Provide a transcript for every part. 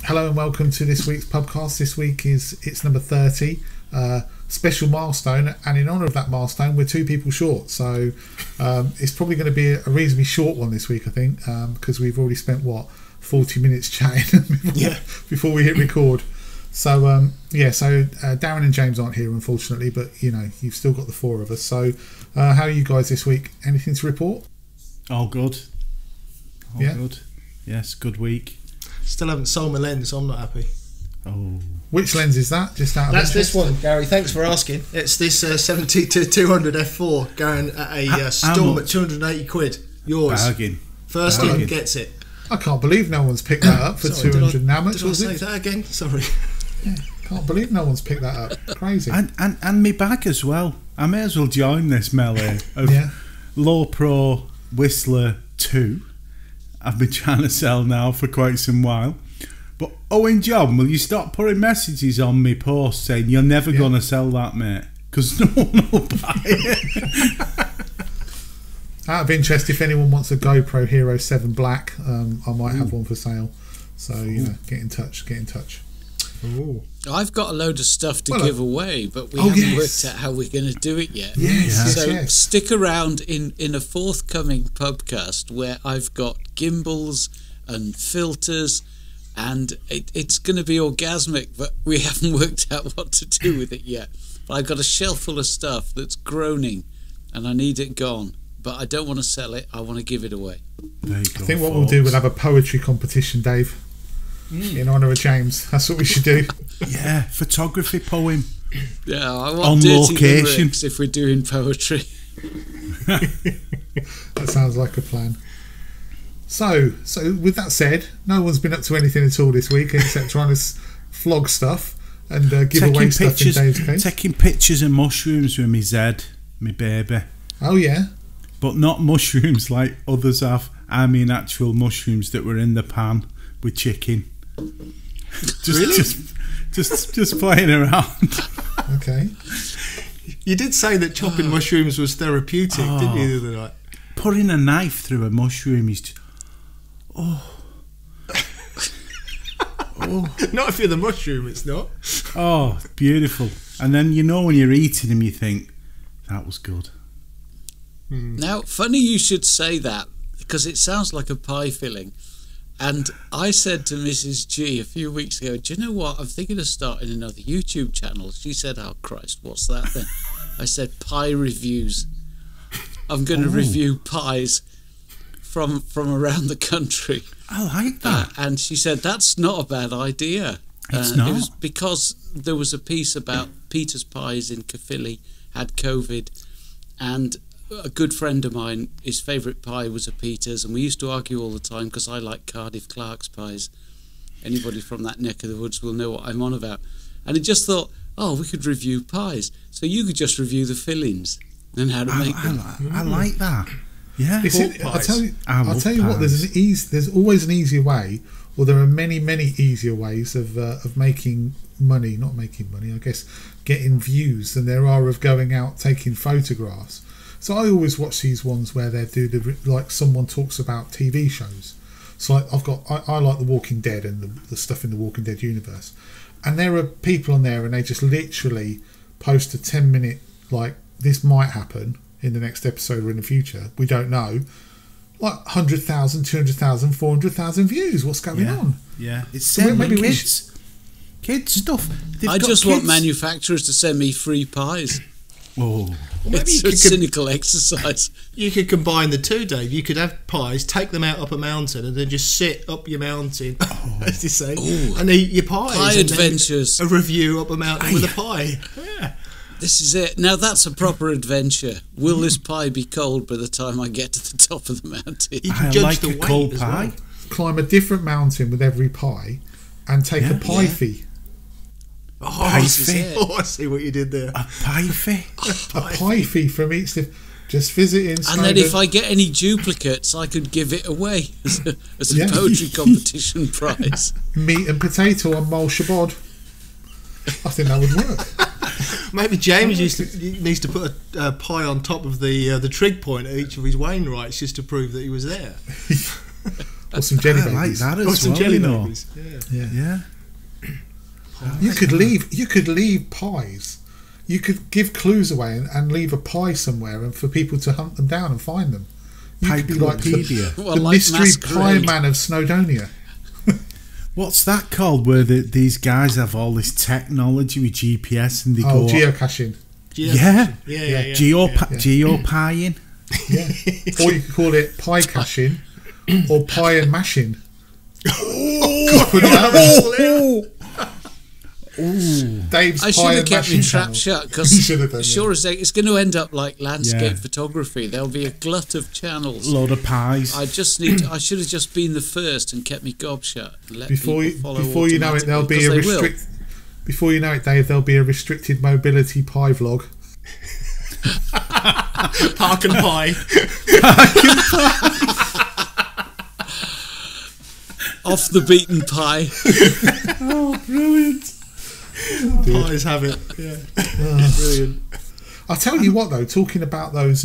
Hello and welcome to this week's Pubcast. This week it's number 30, special milestone, and in honour of that milestone we're 2 people short, so it's probably going to be a reasonably short one this week, I think, because we've already spent 40 minutes chatting before we hit record. So Darren and James aren't here unfortunately, but you've still got the 4 of us. So how are you guys this week? Anything to report? All good. Good. Yes, good week. Still haven't sold my lens, so I'm not happy. Oh, which lens is that? Just out of That's interest? this one, Gary. Thanks for asking. It's this 70-200 f4 going at a storm at 280 quid. Yours. Bargain. First in gets it. I can't believe no one's picked that up for 200. How much was it? Did I say that again? Sorry. Yeah, can't believe no one's picked that up. Crazy. And me bag as well. I may as well join this melee of Low Pro Whistler 2. I've been trying to sell now for quite some while. But Owen John, will you stop putting messages on me posts saying you're never going to sell that, mate? Because no one will buy it. Out of interest, if anyone wants a GoPro Hero 7 Black, I might have one for sale. So, get in touch. Ooh. I've got a load of stuff to give away, but we haven't worked out how we're going to do it yet. Yes. Stick around in a forthcoming podcast where I've got gimbals and filters, and it's going to be orgasmic, but we haven't worked out what to do with it yet. But I've got a shelf full of stuff that's groaning, and I need it gone. But I don't want to sell it. I want to give it away. There you go, I think what we'll do, we'll have a poetry competition, Dave. In honour of James. That's what we should do. Yeah, photography poem. Yeah, I want on dirty location lyrics if we're doing poetry. That sounds like a plan. So with that said, no one's been up to anything at all this week except trying to flog stuff and give away stuff in Dave's case. Taking pictures of mushrooms with me Zed, my baby. Oh yeah. But not mushrooms like others have. I mean actual mushrooms that were in the pan with chicken. Just playing around. Okay. You did say that chopping mushrooms was therapeutic, didn't you, the other night? Putting a knife through a mushroom is just, Not if you're the mushroom, it's not. Oh, beautiful. And then when you're eating them, you think that was good. Now, funny you should say that, because it sounds like a pie filling. And I said to Mrs. G a few weeks ago, do you know what? I'm thinking of starting another YouTube channel. She said, oh, Christ, what's that then? I said, pie reviews. I'm going to review pies from around the country. I like that. And she said, that's not a bad idea. It's not. It was because there was a piece about Peter's Pies in Caerphilly had COVID, and a good friend of mine, his favourite pie was a Peter's, and we used to argue all the time because I like Cardiff Clark's pies. Anybody from that neck of the woods will know what I'm on about. And I just thought, we could review pies. So you could just review the fillings and how to make them. I like that. Yeah. I'll tell you what. There's always an easier way, or there are many easier ways of making money. Not making money, I guess, getting views than there are of going out taking photographs. So I always watch these ones where they do like someone talks about TV shows. So I like The Walking Dead and the stuff in the Walking Dead universe, and there are people on there and they just literally post a 10-minute like this might happen in the next episode or in the future. We don't know. Like 100,000, 200,000, 400,000 views. What's going on? Yeah, it's so maybe kids stuff. I just want manufacturers to send me free pies. Oh, it's a cynical exercise. You could combine the two, Dave. You could have pies, take them out up a mountain, and then just sit up your mountain, as you say, and eat your pies. Pie adventures. A review up a mountain with a pie. Yeah. This is it. Now that's a proper adventure. Will this pie be cold by the time I get to the top of the mountain? You can judge the weight cold pie. Well. Climb a different mountain with every pie, and take a pie fee. I see what you did there. A pie fee? A pie fee from each. Just visit in. And then if I get any duplicates, I could give it away as a poetry competition prize. Meat and potato on Mol Shabod. I think that would work. Maybe James needs to put a pie on top of the trig point at each of his Wainwrights just to prove that he was there. or some jelly babies. I like that as well. Some jelly you babies. Yeah. You could leave pies. You could give clues away and leave a pie somewhere, and for people to hunt them down and find them. You could be like the mystery pie man of Snowdonia. What's that called? Where these guys have all this technology with GPS and they go geocaching. Yeah. Geopieing. Yeah. Or you could call it pie caching or pie and mashing. Dave's I should have kept my trap shut because sure as heck, it's going to end up like landscape photography. There'll be a glut of channels, load of pies. I should have just been the first and kept my gob shut. And let before you know it, there'll be a Before you know it, Dave, there'll be a restricted mobility pie vlog. Park and pie. Off the beaten pie. Oh, brilliant. Pies have it. Yeah. Brilliant. I'll tell you what though, talking about those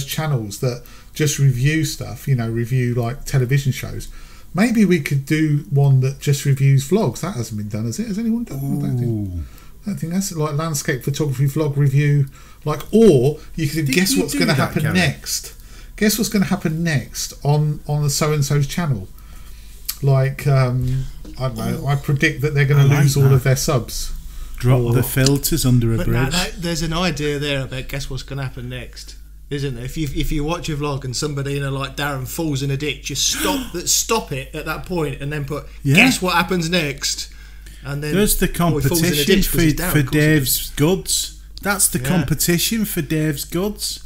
channels that just review stuff, review like television shows. Maybe we could do one that just reviews vlogs. That hasn't been done, has it? Has anyone done that? I don't think that's like landscape photography vlog review. Or you could guess what's going to happen next. Guess what's going to happen next on the so and so's channel. Like I don't know. I predict that they're going to lose all of their subs. Drop the filters under a bridge. There's an idea there about guess what's going to happen next, isn't there? If you watch a vlog and somebody like Darren falls in a ditch, just stop it at that point and then put guess what happens next. And then there's the competition for Dave's goods. That's the competition for Dave's goods.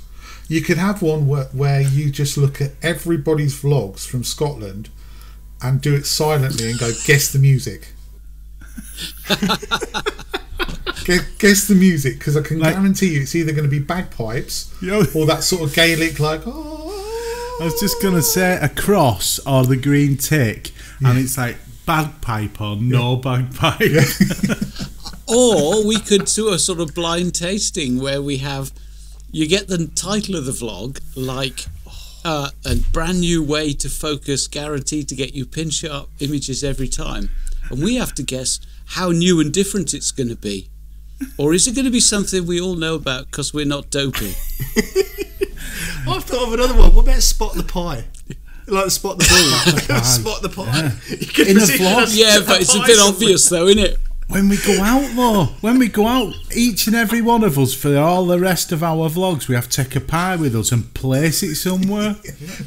You could have one where you just look at everybody's vlogs from Scotland and do it silently and go guess the music. Guess the music, because I can guarantee you it's either going to be bagpipes or that sort of Gaelic I was just going to say a cross or the green tick, and it's like bagpipe or no bagpipe. Or we could do a sort of blind tasting where you get the title of the vlog like a brand new way to focus, guaranteed to get you pin sharp images every time, and we have to guess how new and different it's going to be. Or is it going to be something we all know about because we're not dopey? I've thought of another one. What about spot the pie? Like spot the ball. Spot the pie. Yeah. In a vlog? Yeah, but it's a bit obvious though, isn't it? When we go out, each and every one of us, for all the rest of our vlogs, we have to take a pie with us and place it somewhere.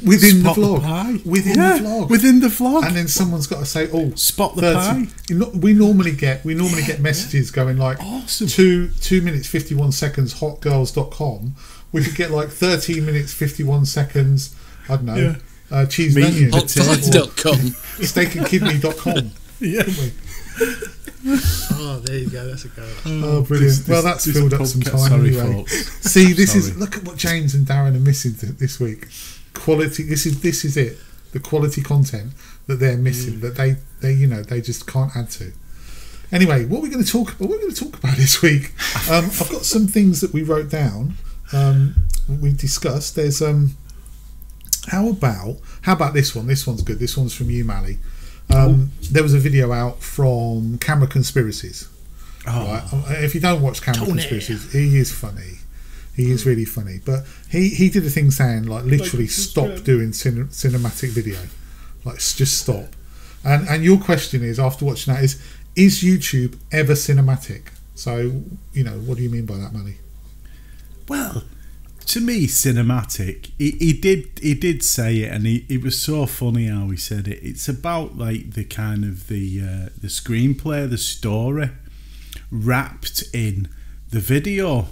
Within the vlog. Within the vlog. And then someone's got to say, spot the pie. We normally get messages going like, awesome. 2 minutes 51 seconds hotgirls.com. We could get like 13 minutes 51 seconds, I don't know, cheese and onion. Hotpies.com. Steakandkidney.com. Yeah. Oh, there you go. That's a go. Oh, brilliant. Well, that's filled up some time anyway. See, look at what James and Darren are missing this week. Quality. This is it. The quality content that they're missing that they just can't add to. Anyway, what we're going to talk about this week. I've got some things that we wrote down. We discussed. There's how about this one? This one's good. This one's from you, Mally. There was a video out from Camera Conspiracies. Right? If you don't watch Camera Conspiracies, he is funny. He is really funny. But he did a thing saying like literally stop doing cinematic video. Like just stop. And your question is, after watching that, is YouTube ever cinematic? So, what do you mean by that, Mally? Well, to me, cinematic. He did say it, and it was so funny how he said it. It's about like the kind of the screenplay, the story, wrapped in the video.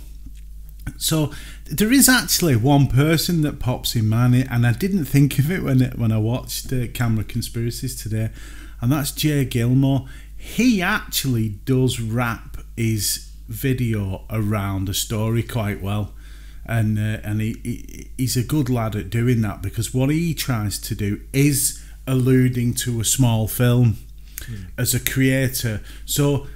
So there is actually one person that pops in mind, and I didn't think of it when I watched Camera Conspiracies today, and that's Jay Gilmore. He actually does wrap his video around a story quite well. And he's a good lad at doing that, because what he tries to do is alluding to a small film as a creator. So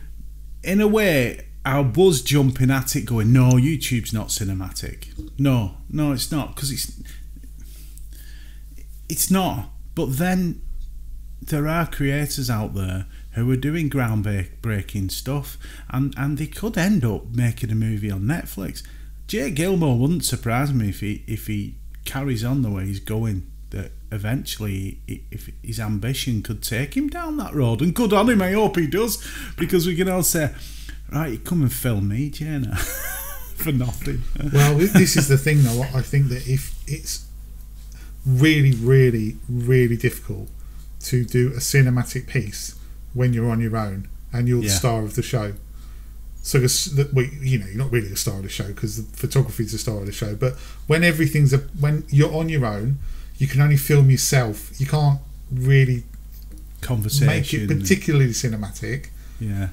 in a way, I was jumping at it going, no, YouTube's not cinematic. No, it's not, because it's not. But then there are creators out there who are doing groundbreaking stuff, and they could end up making a movie on Netflix. Jay Gilmore wouldn't surprise me if he carries on the way he's going, that eventually if his ambition could take him down that road. And good on him, I hope he does, because we can all say, right, come and film me, Jenna, for nothing. Well, this is the thing though, I think that if it's really, really, really difficult to do a cinematic piece when you're on your own and you're the star of the show. So you're not really the star of the show because the photography is the star of the show. But when when you're on your own, you can only film yourself. You can't really make it particularly cinematic. Yeah.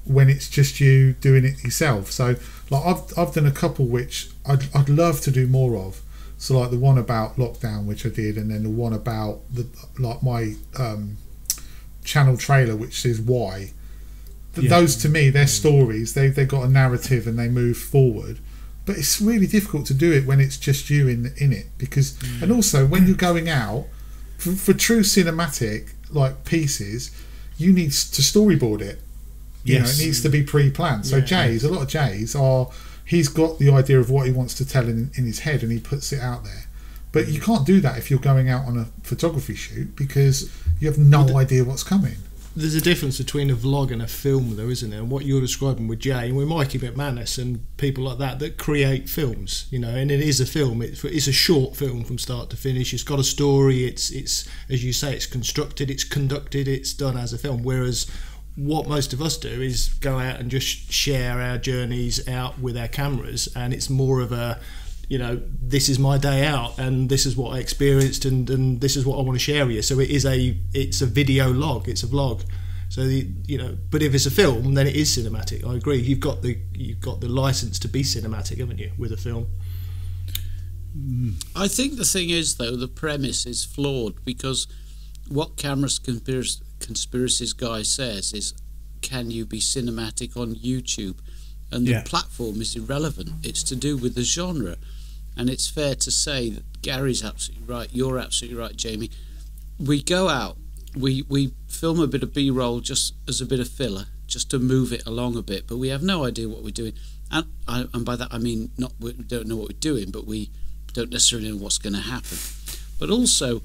When it's just you doing it yourself. So like I've done a couple which I'd love to do more of. So like the one about lockdown, which I did, and then the one about my channel trailer, which is why. Those to me, they're stories. They've got a narrative and they move forward. But it's really difficult to do it when it's just you in it, because and also when you're going out for true cinematic like pieces, you need to storyboard it. You know, it needs to be pre-planned. So a lot of Jay's are. He's got the idea of what he wants to tell in his head and he puts it out there. But you can't do that if you're going out on a photography shoot because you have no idea what's coming. There's a difference between a vlog and a film though, isn't there? And what you're describing with Jay and with Mikey McManus and people like that create films, you know, and it is a film. It's a short film from start to finish. It's got a story. It's as you say, it's constructed, it's conducted, it's done as a film. Whereas what most of us do is go out and just share our journeys out with our cameras, and it's more of a, you know, this is my day out and this is what I experienced and this is what I want to share with you. So it's a video log, it's a vlog. So but if it's a film, then it is cinematic. I agree. You've got the license to be cinematic, haven't you, with a film? I think the thing is though, the premise is flawed, because what Cameras Conspiracies guy says is, can you be cinematic on YouTube? And the platform is irrelevant. It's to do with the genre. And it's fair to say that Gary's absolutely right, you're absolutely right, Jamie. We go out, we film a bit of B-roll just as a bit of filler, just to move it along a bit, but we have no idea what we're doing. And by that I mean not we don't know what we're doing, but we don't necessarily know what's going to happen. But also,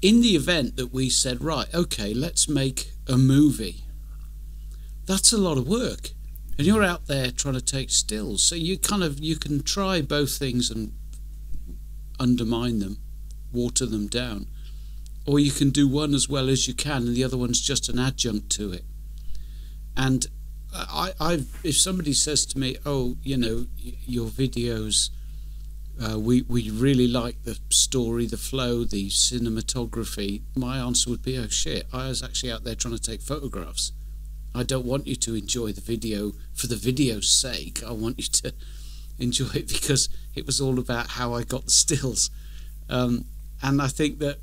in the event that we said, right, okay, let's make a movie, that's a lot of work. And you're out there trying to take stills. So you can try both things and undermine them, water them down. Or you can do one as well as you can and the other one's just an adjunct to it. And if somebody says to me, oh, you know, your videos, we really like the story, the flow, the cinematography, my answer would be, oh shit, I was actually out there trying to take photographs. I don't want you to enjoy the video for the video's sake. I want you to enjoy it because it was all about how I got the stills. And I think that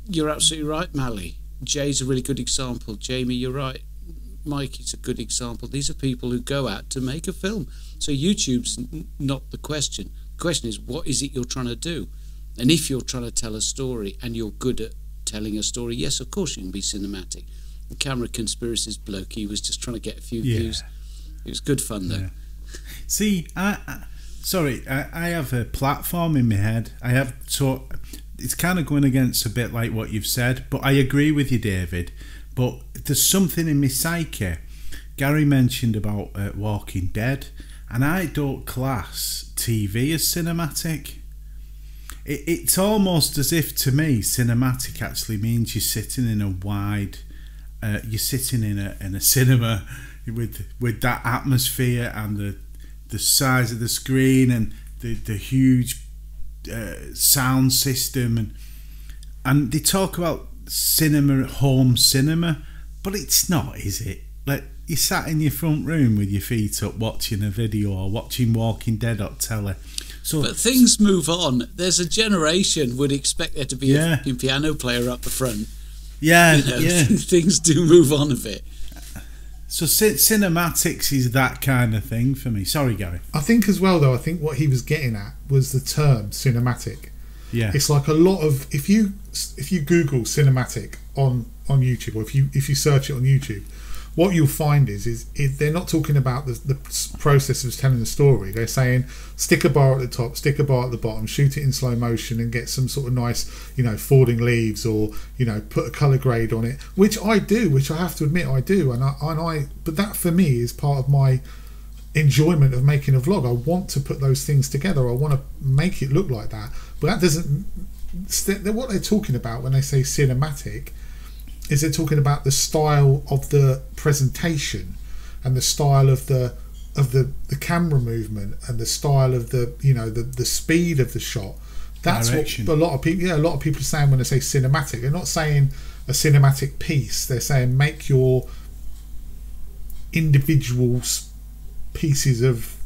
you're absolutely right, Mally. Jay's a really good example. Jamie, you're right. Mikey's a good example. These are people who go out to make a film. So YouTube's not the question. The question is, what is it you're trying to do? And if you're trying to tell a story and you're good at telling a story, yes, of course you can be cinematic. The Camera Conspiracies bloke, he was just trying to get a few views. It was good fun though. See, I have a platform in my head. It's kind of going against a bit like what you've said, but I agree with you, David. But there's something in my psyche. Gary mentioned about Walking Dead, and I don't class TV as cinematic. It's almost as if, to me, cinematic actually means you're sitting in a wide. You're sitting in a cinema with that atmosphere and the size of the screen and the huge sound system and they talk about cinema, home cinema, but it's not, is it? Like, you sat in your front room with your feet up watching a video or watching Walking Dead on telly. But things move on. There's a generation would expect there to be a fucking piano player up the front. Yeah, Things do move on a bit. So cinematics is that kind of thing for me. Sorry, Gary. I think as well, though, I think what he was getting at was the term cinematic. Yeah. It's like a lot of if you Google cinematic on YouTube, or if you search it on YouTube, what you'll find is they're not talking about the process of telling the story. They're saying stick a bar at the top, stick a bar at the bottom, shoot it in slow motion, and get some sort of nice, falling leaves, or put a color grade on it, which I have to admit I do, but that for me is part of my enjoyment of making a vlog. I want to put those things together. I want to make it look like that, but that doesn't. What they're talking about when they say cinematic is they're talking about the style of the presentation and the style of the camera movement and the style of the speed of the shot. That's direction. What a lot of people are saying when they say cinematic. They're not saying a cinematic piece. They're saying make your individual pieces of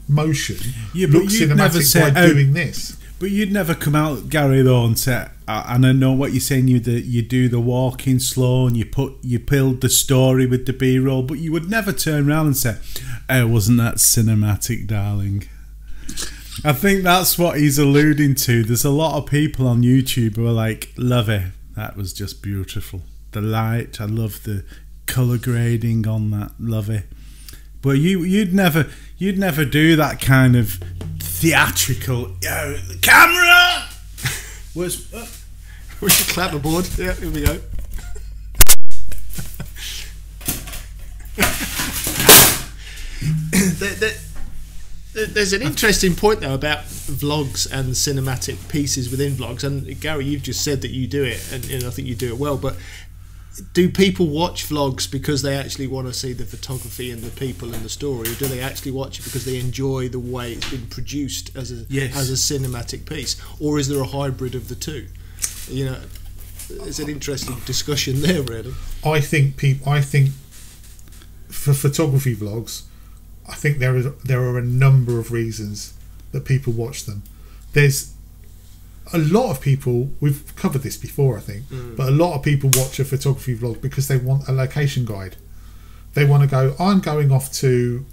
motion look cinematic by doing this. But you'd never come out, Gary, though, and say, and I know what you're saying, you do the walking slow and you build the story with the B-roll, but you would never turn around and say, wasn't that cinematic, darling? I think that's what he's alluding to. There's a lot of people on YouTube who are like, love it, that was just beautiful. The light, I love the colour grading on that, love it. But you'd never do that kind of theatrical, the camera was we should clap aboard. Yeah, here we go. There's an interesting point though about vlogs and cinematic pieces within vlogs, and Gary, you've just said that you do it, and I think you do it well, but do people watch vlogs because they actually want to see the photography and the people and the story, or do they actually watch it because they enjoy the way it's been produced as a cinematic piece, or is there a hybrid of the two? It's an interesting discussion there, really. I think for photography vlogs, I think there are a number of reasons that people watch them. There's a lot of people, we've covered this before I think, but a lot of people watch a photography vlog because they want a location guide. They want to go, I'm going off to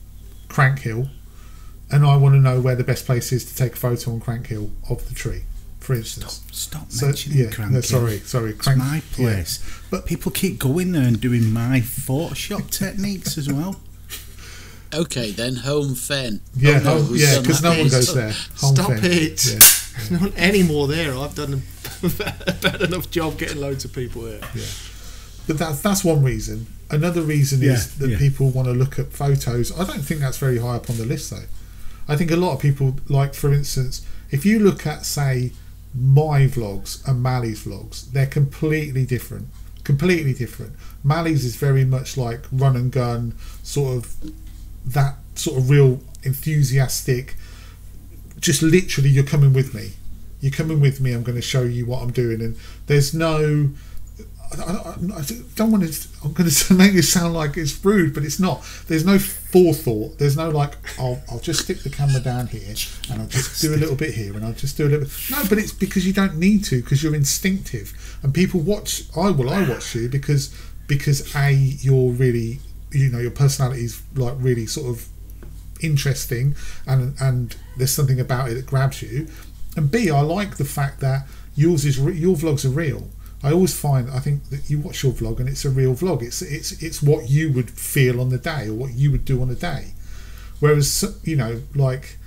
Crank Hill and I want to know where the best place is to take a photo on Crank Hill of the tree, for instance. Stop mentioning Crank Hill. Sorry. It's my place. Yeah. But people keep going there and doing my Photoshop techniques as well. Okay, then Home Fen. Yeah, because no one goes there. Stop it. Yeah. There's not any more there. I've done a bad enough job getting loads of people there. Yeah. But that's one reason. Another reason is that people want to look at photos. I don't think that's very high up on the list though. I think a lot of people, like for instance, if you look at say my vlogs and Mally's vlogs, they're completely different. Mally's is very much like run and gun, sort of that sort of real enthusiastic, just literally you're coming with me, I'm going to show you what I'm doing, and there's no I don't want to, I'm going to make it sound like it's rude, but it's not. There's no forethought. There's no like, I'll just stick the camera down here and I'll just do a little bit here and I'll just do a little bit. No, but it's because you don't need to, because you're instinctive. And people watch, I watch you because you're really, your personality is like really sort of interesting, and there's something about it that grabs you. And B, I like the fact that your vlogs are real. I think that you watch your vlog and it's a real vlog. It's what you would feel on the day or what you would do on a day. Whereas, like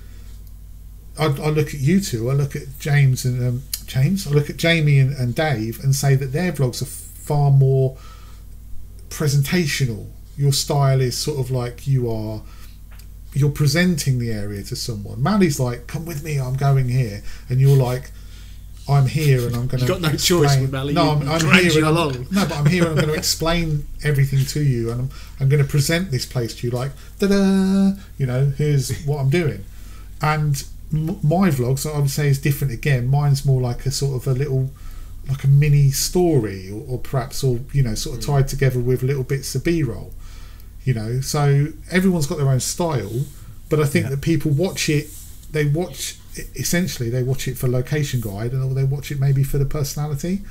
I look at you two, I look at James and I look at Jamie and Dave and say that their vlogs are far more presentational. Your style is sort of like you're presenting the area to someone. Mally's like, come with me, I'm going here, and you're like, I'm here and I'm going to. You've got no choice with Mally. No, I'm here and I'm here and I'm going to explain everything to you, and I'm going to present this place to you like, da-da, here's what I'm doing. And my vlogs, I would say, is different again. Mine's more like a sort of a little, like a mini story, or perhaps, sort of tied together with little bits of B-roll. So everyone's got their own style, but I think that people watch it. Essentially they watch it for location guide, or they watch it maybe for the personality.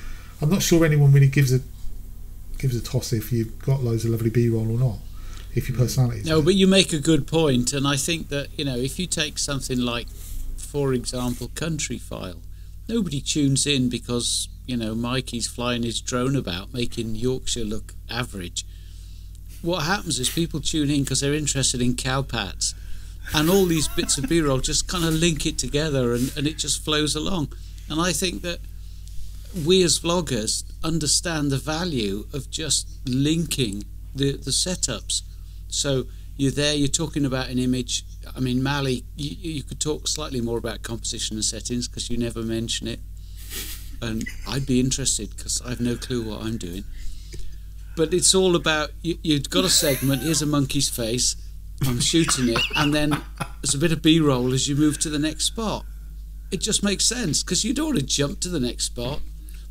I'm not sure anyone really gives a toss if you've got loads of lovely B-roll or not, if your personality is. No, but you make a good point, and I think that if you take something like, for example, Country File, nobody tunes in because, you know, Mikey's flying his drone about making Yorkshire look average. What happens is people tune in because they're interested in cowpats, and all these bits of B-roll just kind of link it together, and it just flows along. And I think that we as vloggers understand the value of just linking the setups. So you're there, you're talking about an image. I mean, Mally, you could talk slightly more about composition and settings because you never mention it, and I'd be interested because I have no clue what I'm doing. But it's all about, you've got a segment, here's a monkey's face, I'm shooting it, and then there's a bit of B-roll as you move to the next spot. It just makes sense because you don't want to jump to the next spot.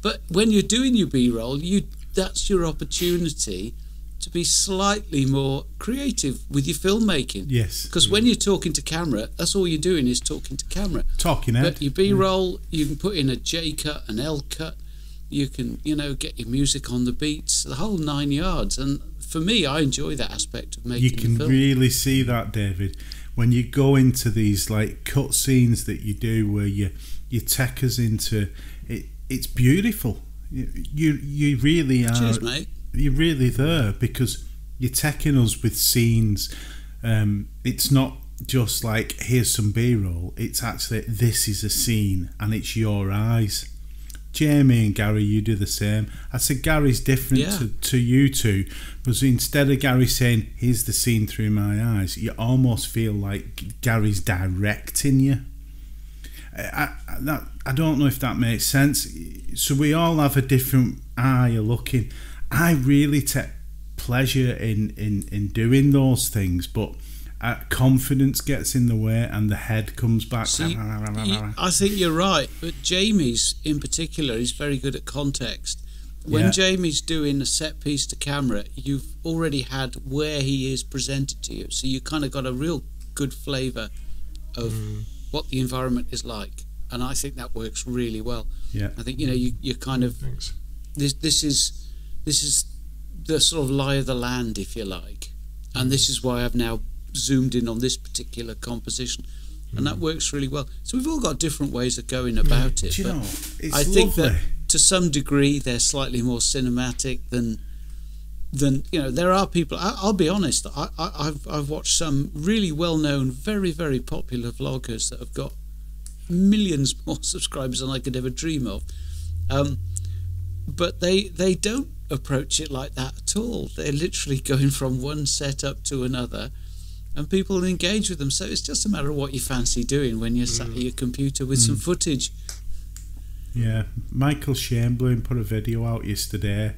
But when you're doing your B-roll, that's your opportunity to be slightly more creative with your filmmaking. Yes. Because when you're talking to camera, that's all you're doing is talking to camera. Talking head. But your B-roll, you can put in a J cut, an L cut. You can, you know, get your music on the beats, the whole 9 yards. And for me, I enjoy that aspect of making. You can really see that, David, when you go into these like cut scenes that you do, where you take us into it. It's beautiful. You really are. Cheers, mate. You're really there because you're taking us with scenes. It's not just like here's some B-roll. It's actually this is a scene and it's your eyes. Jamie and Gary, you do the same. I said Gary's different to you two, because instead of Gary saying here's the scene through my eyes, you almost feel like Gary's directing you. I don't know if that makes sense. So we all have a different eye of looking. I really take pleasure in doing those things, but confidence gets in the way and the head comes back. See, I think you're right, but Jamie's in particular is very good at context. When Jamie's doing a set piece to camera, you've already had where he is presented to you, so you kind of got a real good flavour of what the environment is like, and I think that works really well. Yeah, I think, you know, you kind of this is the sort of lie of the land, if you like, and this is why I've now zoomed in on this particular composition, and that works really well. So we've all got different ways of going about it. Do you know, I think that to some degree they're slightly more cinematic than you know. There are people. I'll be honest. I've watched some really well-known, very, very popular vloggers that have got millions more subscribers than I could ever dream of. But they don't approach it like that at all. They're literally going from one setup to another, and people engage with them. So it's just a matter of what you fancy doing when you're sat at your computer with some footage. Yeah, Michael Chamberlain put a video out yesterday.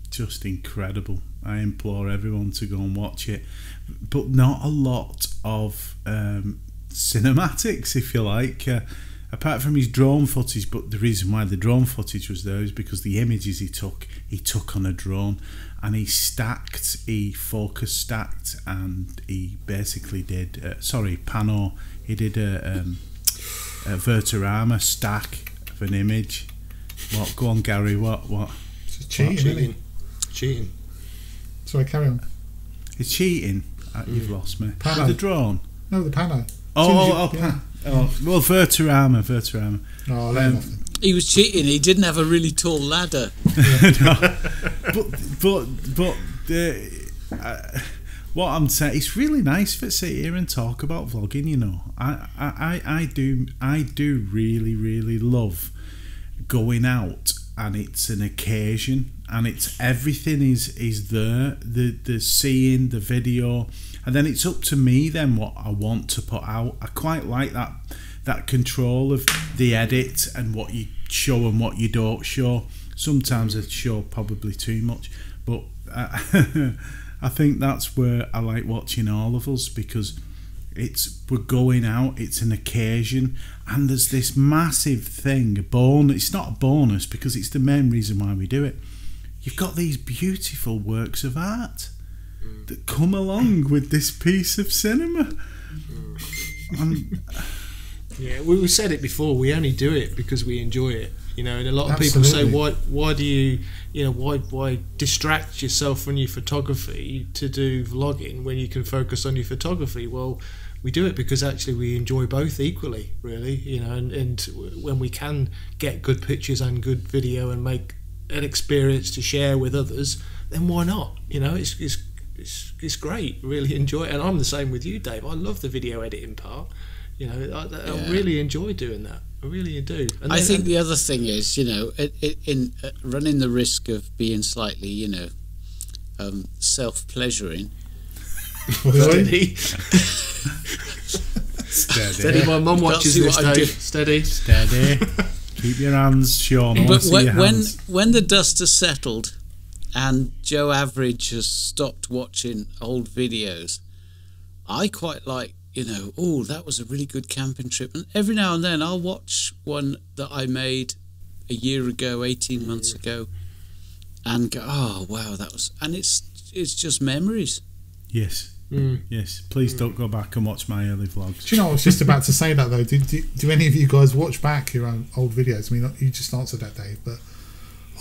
Just incredible. I implore everyone to go and watch it. But not a lot of cinematics, if you like, apart from his drone footage. But the reason why the drone footage was there is because the images he took on a drone, and he focus stacked, and he basically did Pano. He did a Vertorama stack of an image. What? Go on, Gary. What? It's cheating. Cheating. Sorry, carry on. It's cheating. You've lost me. Pano. The drone. No, the Pano. Well, Vertorama. Oh, nothing. He was cheating. He didn't have a really tall ladder. But what I'm saying, it's really nice to sit here and talk about vlogging. You know, I do really, really love going out, and it's an occasion, and it's everything is there. The seeing the video, and then it's up to me then what I want to put out. I quite like that control of the edit and what you show and what you don't show. Sometimes I show probably too much, but I think that's where I like watching all of us, because we're going out, it's an occasion, and there's this massive thing, a bonus. It's not a bonus because it's the main reason why we do it. You've got these beautiful works of art that come along with this piece of cinema. Yeah, we said it before, we only do it because we enjoy it. You know, and a lot of people say, why do you, you know, why distract yourself from your photography to do vlogging when you can focus on your photography? Well, we do it because actually we enjoy both equally, really, you know, and when we can get good pictures and good video and make an experience to share with others, then why not? You know, it's great. Really enjoy it, and I'm the same with you, Dave. I love the video editing part. You know, I really enjoy doing that. I really do. And I think the other thing is, you know, in running the risk of being slightly, you know, self-pleasuring. Steady. Steady. My mum watches this, Dave. Steady. Keep your hands, Sean. But when the dust has settled and Joe Average has stopped watching old videos, I quite like, you know, oh, that was a really good camping trip. And every now and then I'll watch one that I made a year ago, 18 months ago, and go, oh, wow, that was... And it's just memories. Yes. Yes. Please don't go back and watch my early vlogs. Do you know, I was just about to say that, though. Do any of you guys watch back your own old videos? I mean, you just answered that, Dave, but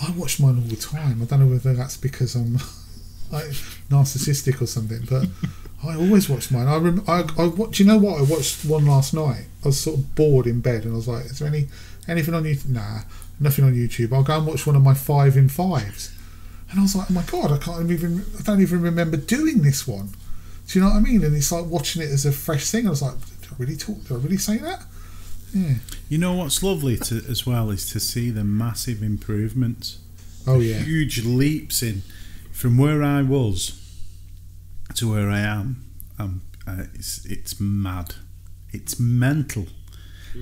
I watch mine all the time. I don't know whether that's because I'm like narcissistic or something, but I always watch mine. Do you know what? I watched one last night. I was sort of bored in bed, and I was like, "Is there anything on YouTube?" Nah, nothing on YouTube. I'll go and watch one of my 5 in 5s, and I was like, "Oh my god, I don't even remember doing this one." Do you know what I mean? And it's like watching it as a fresh thing. I was like, "Did I really say that?" Yeah. You know what's lovely as well is to see the massive improvements. Oh yeah. Huge leaps in from where I was to where I am. It's mad. It's mental.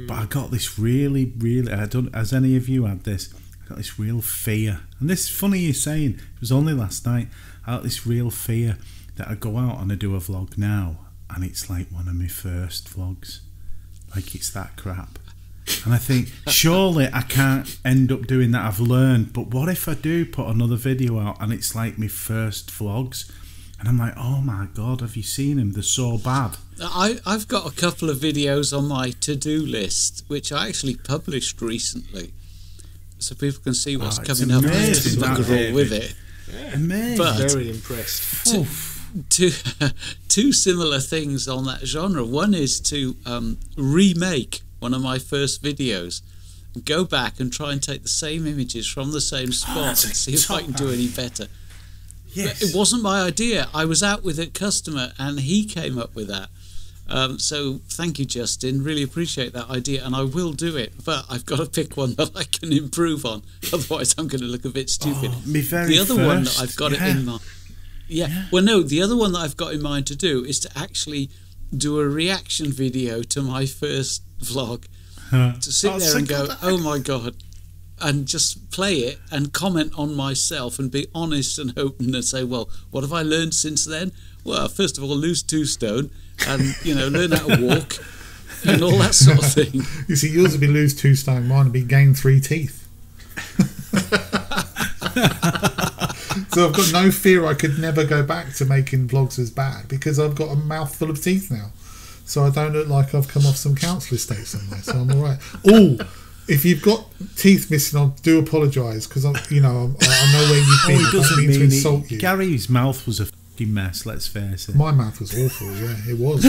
But I got this really, I don't. Has any of you had this? I got this real fear. And this is funny you're saying. It was only last night. I got this real fear that I go out and I do a vlog now, and it's like one of my first vlogs. Like it's that crap. And I think, surely I can't end up doing that. I've learned. But what if I do put another video out and it's like my first vlogs? And I'm like, oh my god, have you seen them? They're so bad. I've got a couple of videos on my to-do list, which I actually published recently, so people can see what's coming up and bugger all with it. Yeah. Amazing. But very impressed. Two similar things on that genre. One is to remake one of my first videos, go back and try and take the same images from the same spot and see if I can do any better. Yes. It wasn't my idea. I was out with a customer and he came up with that. So thank you, Justin. Really appreciate that idea, and I will do it. But I've got to pick one that I can improve on. Otherwise, I'm going to look a bit stupid. The other one that I've got it in mind. Yeah. Well, no, the other one that I've got in mind to do is to actually do a reaction video to my first vlog. To sit there and go, oh my god, and just play it and comment on myself and be honest and open and say, well, what have I learned since then? Well, first of all, lose 2 stone and, you know, learn how to walk and all that sort of thing. You see, yours would be lose 2 stone, mine would be gain 3 teeth. So I've got no fear I could never go back to making vlogs as bad because I've got a mouthful of teeth now. So I don't look like I've come off some council estate somewhere, so I'm all right. Oh, if you've got teeth missing, I do apologise because I know where you've been. I don't mean to insult you. Gary's mouth was a fucking mess. Let's face it. My mouth was awful. Yeah, it was.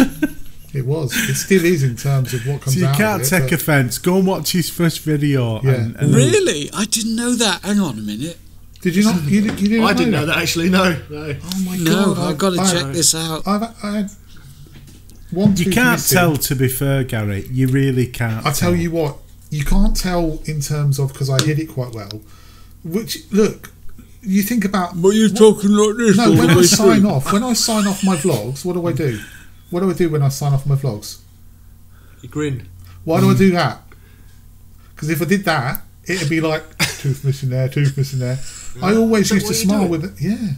It was. It still is in terms of what comes out. So you can't take offence. Go and watch his first video. Yeah. Really? I didn't know that. Hang on a minute. Did you not? You didn't I didn't know that actually. No. Oh my god! No, I've got to check this out. I had one. You can't tell. To be fair, Gary, you really can't. I tell you what. You can't tell in terms of, because I hid it quite well. Which, look, you think about. But you're talking like this. No, when I sign off my vlogs, what do I do? What do I do when I sign off my vlogs? You grin. Why do I do that? Because if I did that, it'd be like tooth missing there, tooth missing there. I always used to smile with it. Yeah.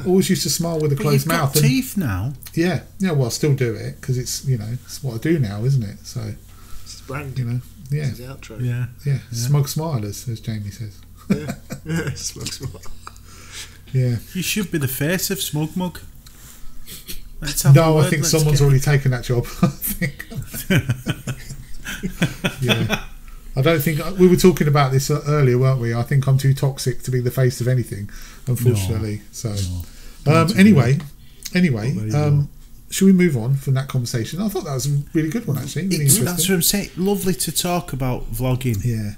Always used to smile with a closed mouth. You've got teeth now. Yeah. Well, I still do it because it's it's what I do now, isn't it? So it's brand. Yeah. It's the outro. Yeah. Smug smilers, as Jamie says. Yeah. Smug smile. Yeah. You should be the face of Smug Mug. No, I think someone's already taken that job. I think. Yeah. I don't think we were talking about this earlier, weren't we? I think I'm too toxic to be the face of anything, unfortunately. Anyway, should we move on from that conversation? I thought that was a really good one, actually. Really interesting. That's what I'm saying. Lovely to talk about vlogging. Yeah.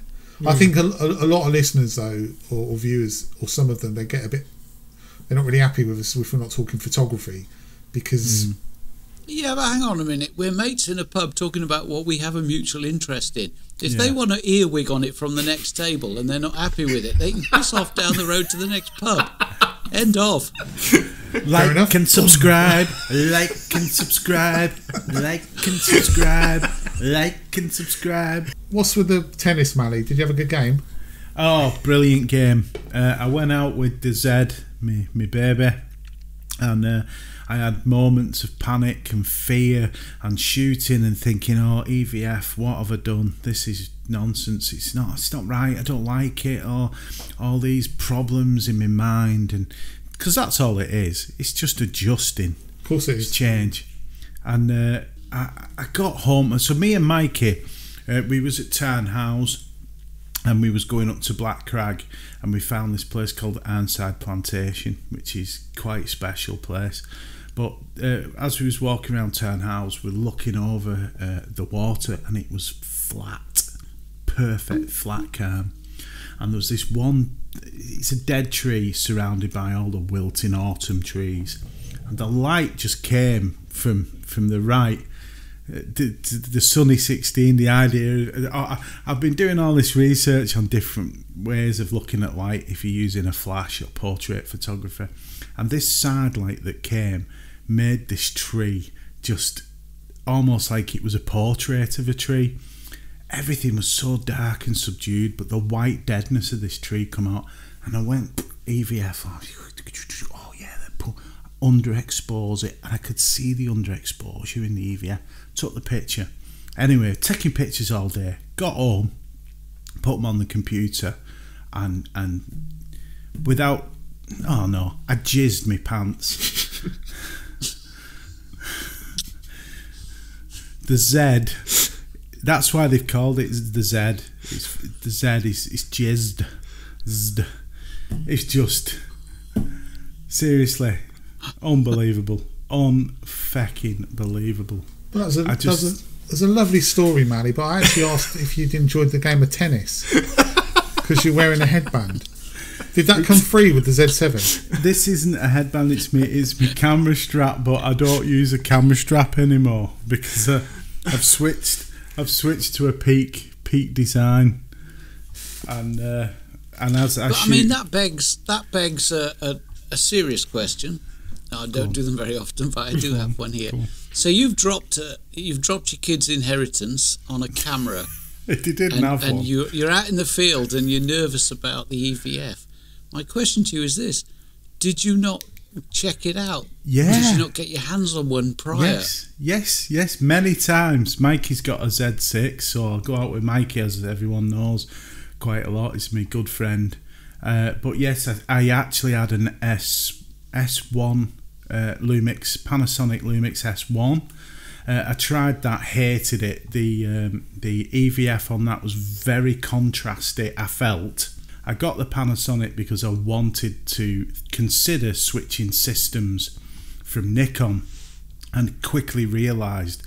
I think a lot of listeners, though, or viewers, or some of them, they get a bit. They're not really happy with us if we're not talking photography, because. Yeah, but hang on a minute. We're mates in a pub talking about what we have a mutual interest in. If they want to earwig on it from the next table and they're not happy with it, they can piss off down the road to the next pub. End of. Like and subscribe. Like and subscribe. Like and subscribe. Like and subscribe. What's with the tennis, Mally? Did you have a good game? Oh, brilliant game. I went out with the Z, me baby, and I had moments of panic and fear and shooting and thinking, oh, EVF, what have I done? This is nonsense. It's not right. I don't like it. Or all these problems in my mind. And because that's all it is. It's just adjusting. Of course it is. Change. And I got home. So me and Mikey, we was at Townhouse. And we was going up to Black Crag, and we found this place called Ironside Plantation, which is quite a special place. But as we was walking around Townhouse, we're looking over the water, and it was flat, perfect flat calm. And there was this one, it's a dead tree surrounded by all the wilting autumn trees, and the light just came from the right. The Sunny 16, the idea. I've been doing all this research on different ways of looking at light if you're using a flash or portrait photography, and this side light that came made this tree just almost like it was a portrait of a tree. Everything was so dark and subdued, but the white deadness of this tree come out, and I went EVF. Oh yeah, they underexpose it, and I could see the underexposure in the EVF. Took the picture. Anyway, taking pictures all day. Got home, put them on the computer, and without, oh no, I jizzed my pants. The Z, that's why they've called it the Z. The Z is jizzed. It's just seriously unbelievable, unfucking believable. Well, there's a lovely story, Mally, but I actually asked if you'd enjoyed the game of tennis because you're wearing a headband. Did that come free with the Z7? This isn't a headband, it's my camera strap, but I don't use a camera strap anymore because I've switched to a peak design, and as I shoot, I mean that begs a serious question. No, I don't do them very often, but I do have one here. Cool. So you've dropped your kid's inheritance on a camera. He didn't have one. And you're out in the field and you're nervous about the EVF. My question to you is this: did you not check it out? Yeah. Did you not get your hands on one prior? Yes, many times. Mikey's got a Z6, so I go out with Mikey, as everyone knows, quite a lot. He's my good friend. But yes, I actually had an S1 Lumix, Panasonic Lumix S1. I tried that, hated it. The EVF on that was very contrasty, I felt. I got the Panasonic because I wanted to consider switching systems from Nikon, and quickly realised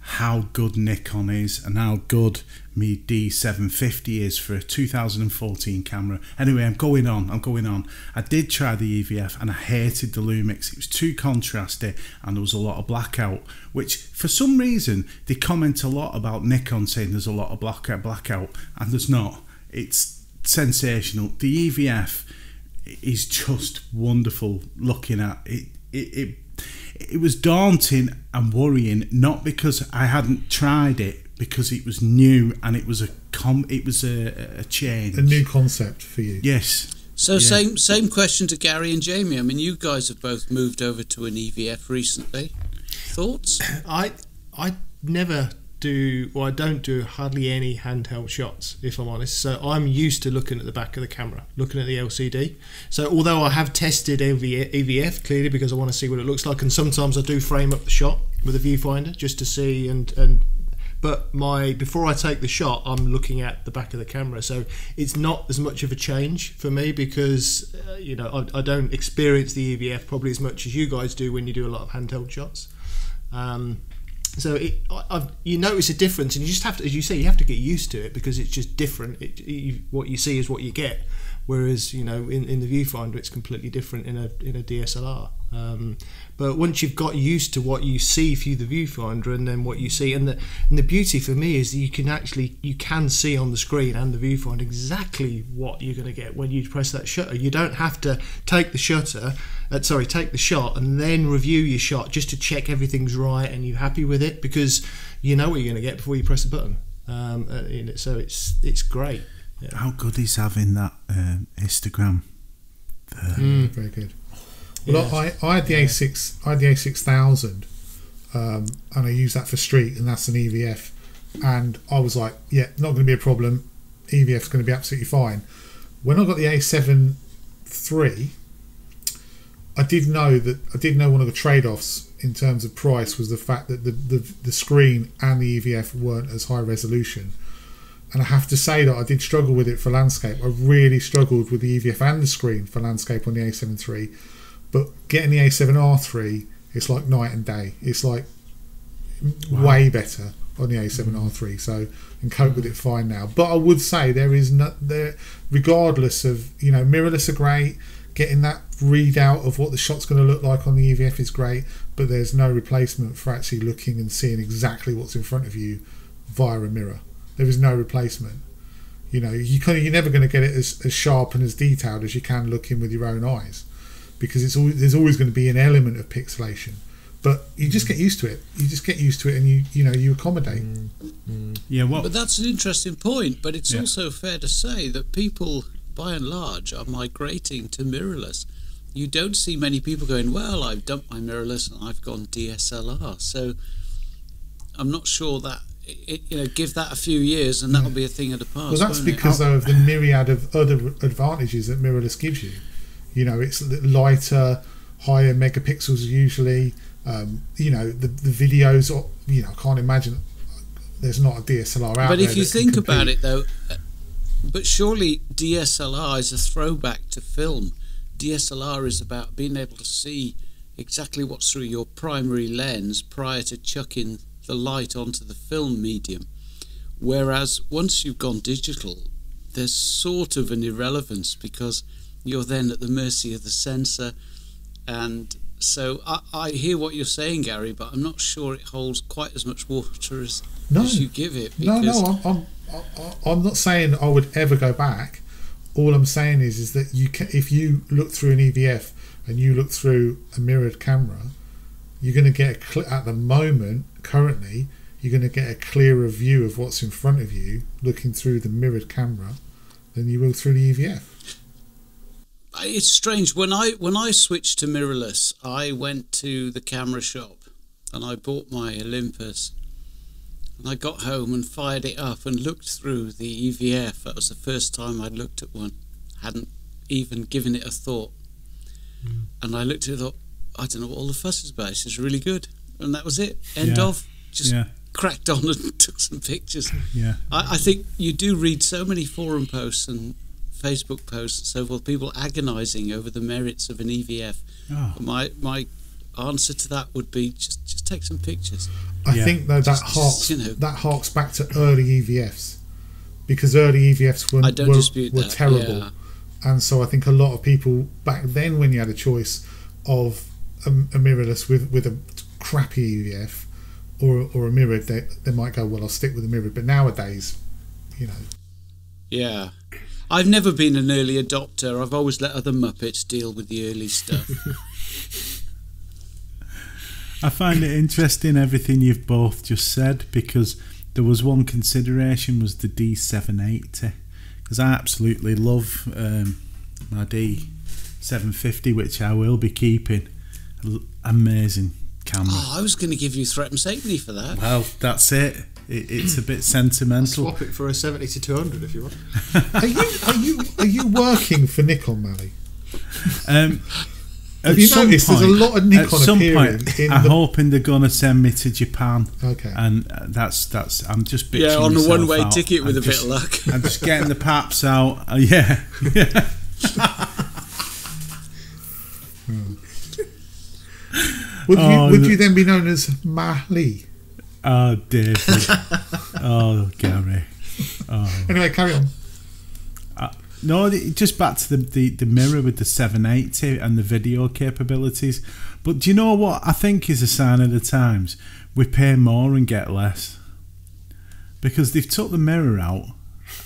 how good Nikon is and how good my D750 is for a 2014 camera. Anyway, I'm going on. I did try the EVF and I hated the Lumix. It was too contrasty and there was a lot of blackout, which for some reason they comment a lot about Nikon saying there's a lot of blackout, and there's not. It's sensational. The EVF is just wonderful looking at. It was daunting and worrying, not because I hadn't tried it, because it was new and it was a change, a new concept for you. Yes. So yeah. Same question to Gary and Jamie. I mean, you guys have both moved over to an EVF recently. Thoughts? I never do, or I don't do hardly any handheld shots, if I'm honest. So I'm used to looking at the back of the camera, looking at the LCD. So although I have tested EVF clearly because I want to see what it looks like, and sometimes I do frame up the shot with a viewfinder just to see, but before I take the shot, I'm looking at the back of the camera, so it's not as much of a change for me because I don't experience the EVF probably as much as you guys do when you do a lot of handheld shots. So you notice a difference, and you just have to, as you say, you have to get used to it because it's just different. What you see is what you get, whereas in the viewfinder it's completely different in a DSLR. But once you've got used to what you see through the viewfinder and then what you see, and the beauty for me is that you can see on the screen and the viewfinder exactly what you're going to get when you press that shutter. You don't have to take the shot and then review your shot just to check everything's right and you're happy with it, because you know what you're going to get before you press a button. So it's great. Yeah. How good is having that histogram there? Very good. Well, yeah. I had the A6000, and I use that for street, and that's an EVF. And I was like, yeah, not going to be a problem. EVF's going to be absolutely fine. When I got the A7 III, I did know one of the trade-offs in terms of price was the fact that the screen and the EVF weren't as high resolution. And I have to say that I did struggle with it for landscape. I really struggled with the EVF and the screen for landscape on the A7 III. But getting the A7R3, it's like night and day. It's like way better on the A7R3. So I can cope with it fine now. But I would say regardless of, mirrorless are great. Getting that readout of what the shot's going to look like on the EVF is great. But there's no replacement for actually looking and seeing exactly what's in front of you via a mirror. There is no replacement. You're never going to get it as sharp and as detailed as you can looking with your own eyes, because there's always going to be an element of pixelation. But you just get used to it. And you accommodate. Yeah, but that's an interesting point. But it's also fair to say that people, by and large, are migrating to mirrorless. You don't see many people going, well, I've dumped my mirrorless and I've gone DSLR. So I'm not sure that. Give that a few years and that'll be a thing of the past. Well, that's because of the myriad of other advantages that mirrorless gives you. It's lighter, higher megapixels usually. The videos. I can't imagine there's not a DSLR out there. But if you think about it, though, but surely DSLR is a throwback to film. DSLR is about being able to see exactly what's through your primary lens prior to chucking the light onto the film medium, whereas once you've gone digital, there's sort of an irrelevance because you're then at the mercy of the sensor. And so I hear what you're saying, Gary, but I'm not sure it holds quite as much water as you give it. I'm not saying I would ever go back. All I'm saying is that if you look through an EVF and you look through a mirrored camera, you're going to get at the moment, currently, you're going to get a clearer view of what's in front of you looking through the mirrored camera than you will through the EVF. It's strange. When I switched to mirrorless, I went to the camera shop and I bought my Olympus. And I got home and fired it up and looked through the EVF. That was the first time I'd looked at one. Hadn't even given it a thought. And I looked at it and thought, I don't know what all the fuss is about. This is really good. And that was it. End of. Just cracked on and took some pictures. Yeah. I think you do read so many forum posts and Facebook posts and so forth, people agonising over the merits of an EVF. Oh. My answer to that would be just take some pictures. I think though that harks back to early EVFs, because early EVFs were terrible. Yeah. And so I think a lot of people back then, when you had a choice of a mirrorless with a crappy EVF or a mirrored, they might go, well, I'll stick with the mirrored. But nowadays, Yeah. I've never been an early adopter. I've always let other Muppets deal with the early stuff. I find it interesting everything you've both just said, because there was one consideration was the D780, because I absolutely love my D750, which I will be keeping. Amazing camera. Oh, I was going to give you Threat and Safety for that. Well, that's it. It's a bit sentimental. Swap it for a 70 to 200 if you want. Are you working for Nikon, Mally? Have you noticed there's a lot of Nikon at some appearing point, in I'm hoping they're going to send me to Japan. Okay. And that's I'm just bitching Yeah, on a myself one-way out. ticket with I'm a bit of luck. I'm just getting the paps out. Yeah. Would you then be known as Ma Lee? Oh, David. Oh, Gary. Oh. Anyway, carry on. No, just back to the mirror with the 780 and the video capabilities. But do you know what I think is a sign of the times? We pay more and get less. Because they've took the mirror out,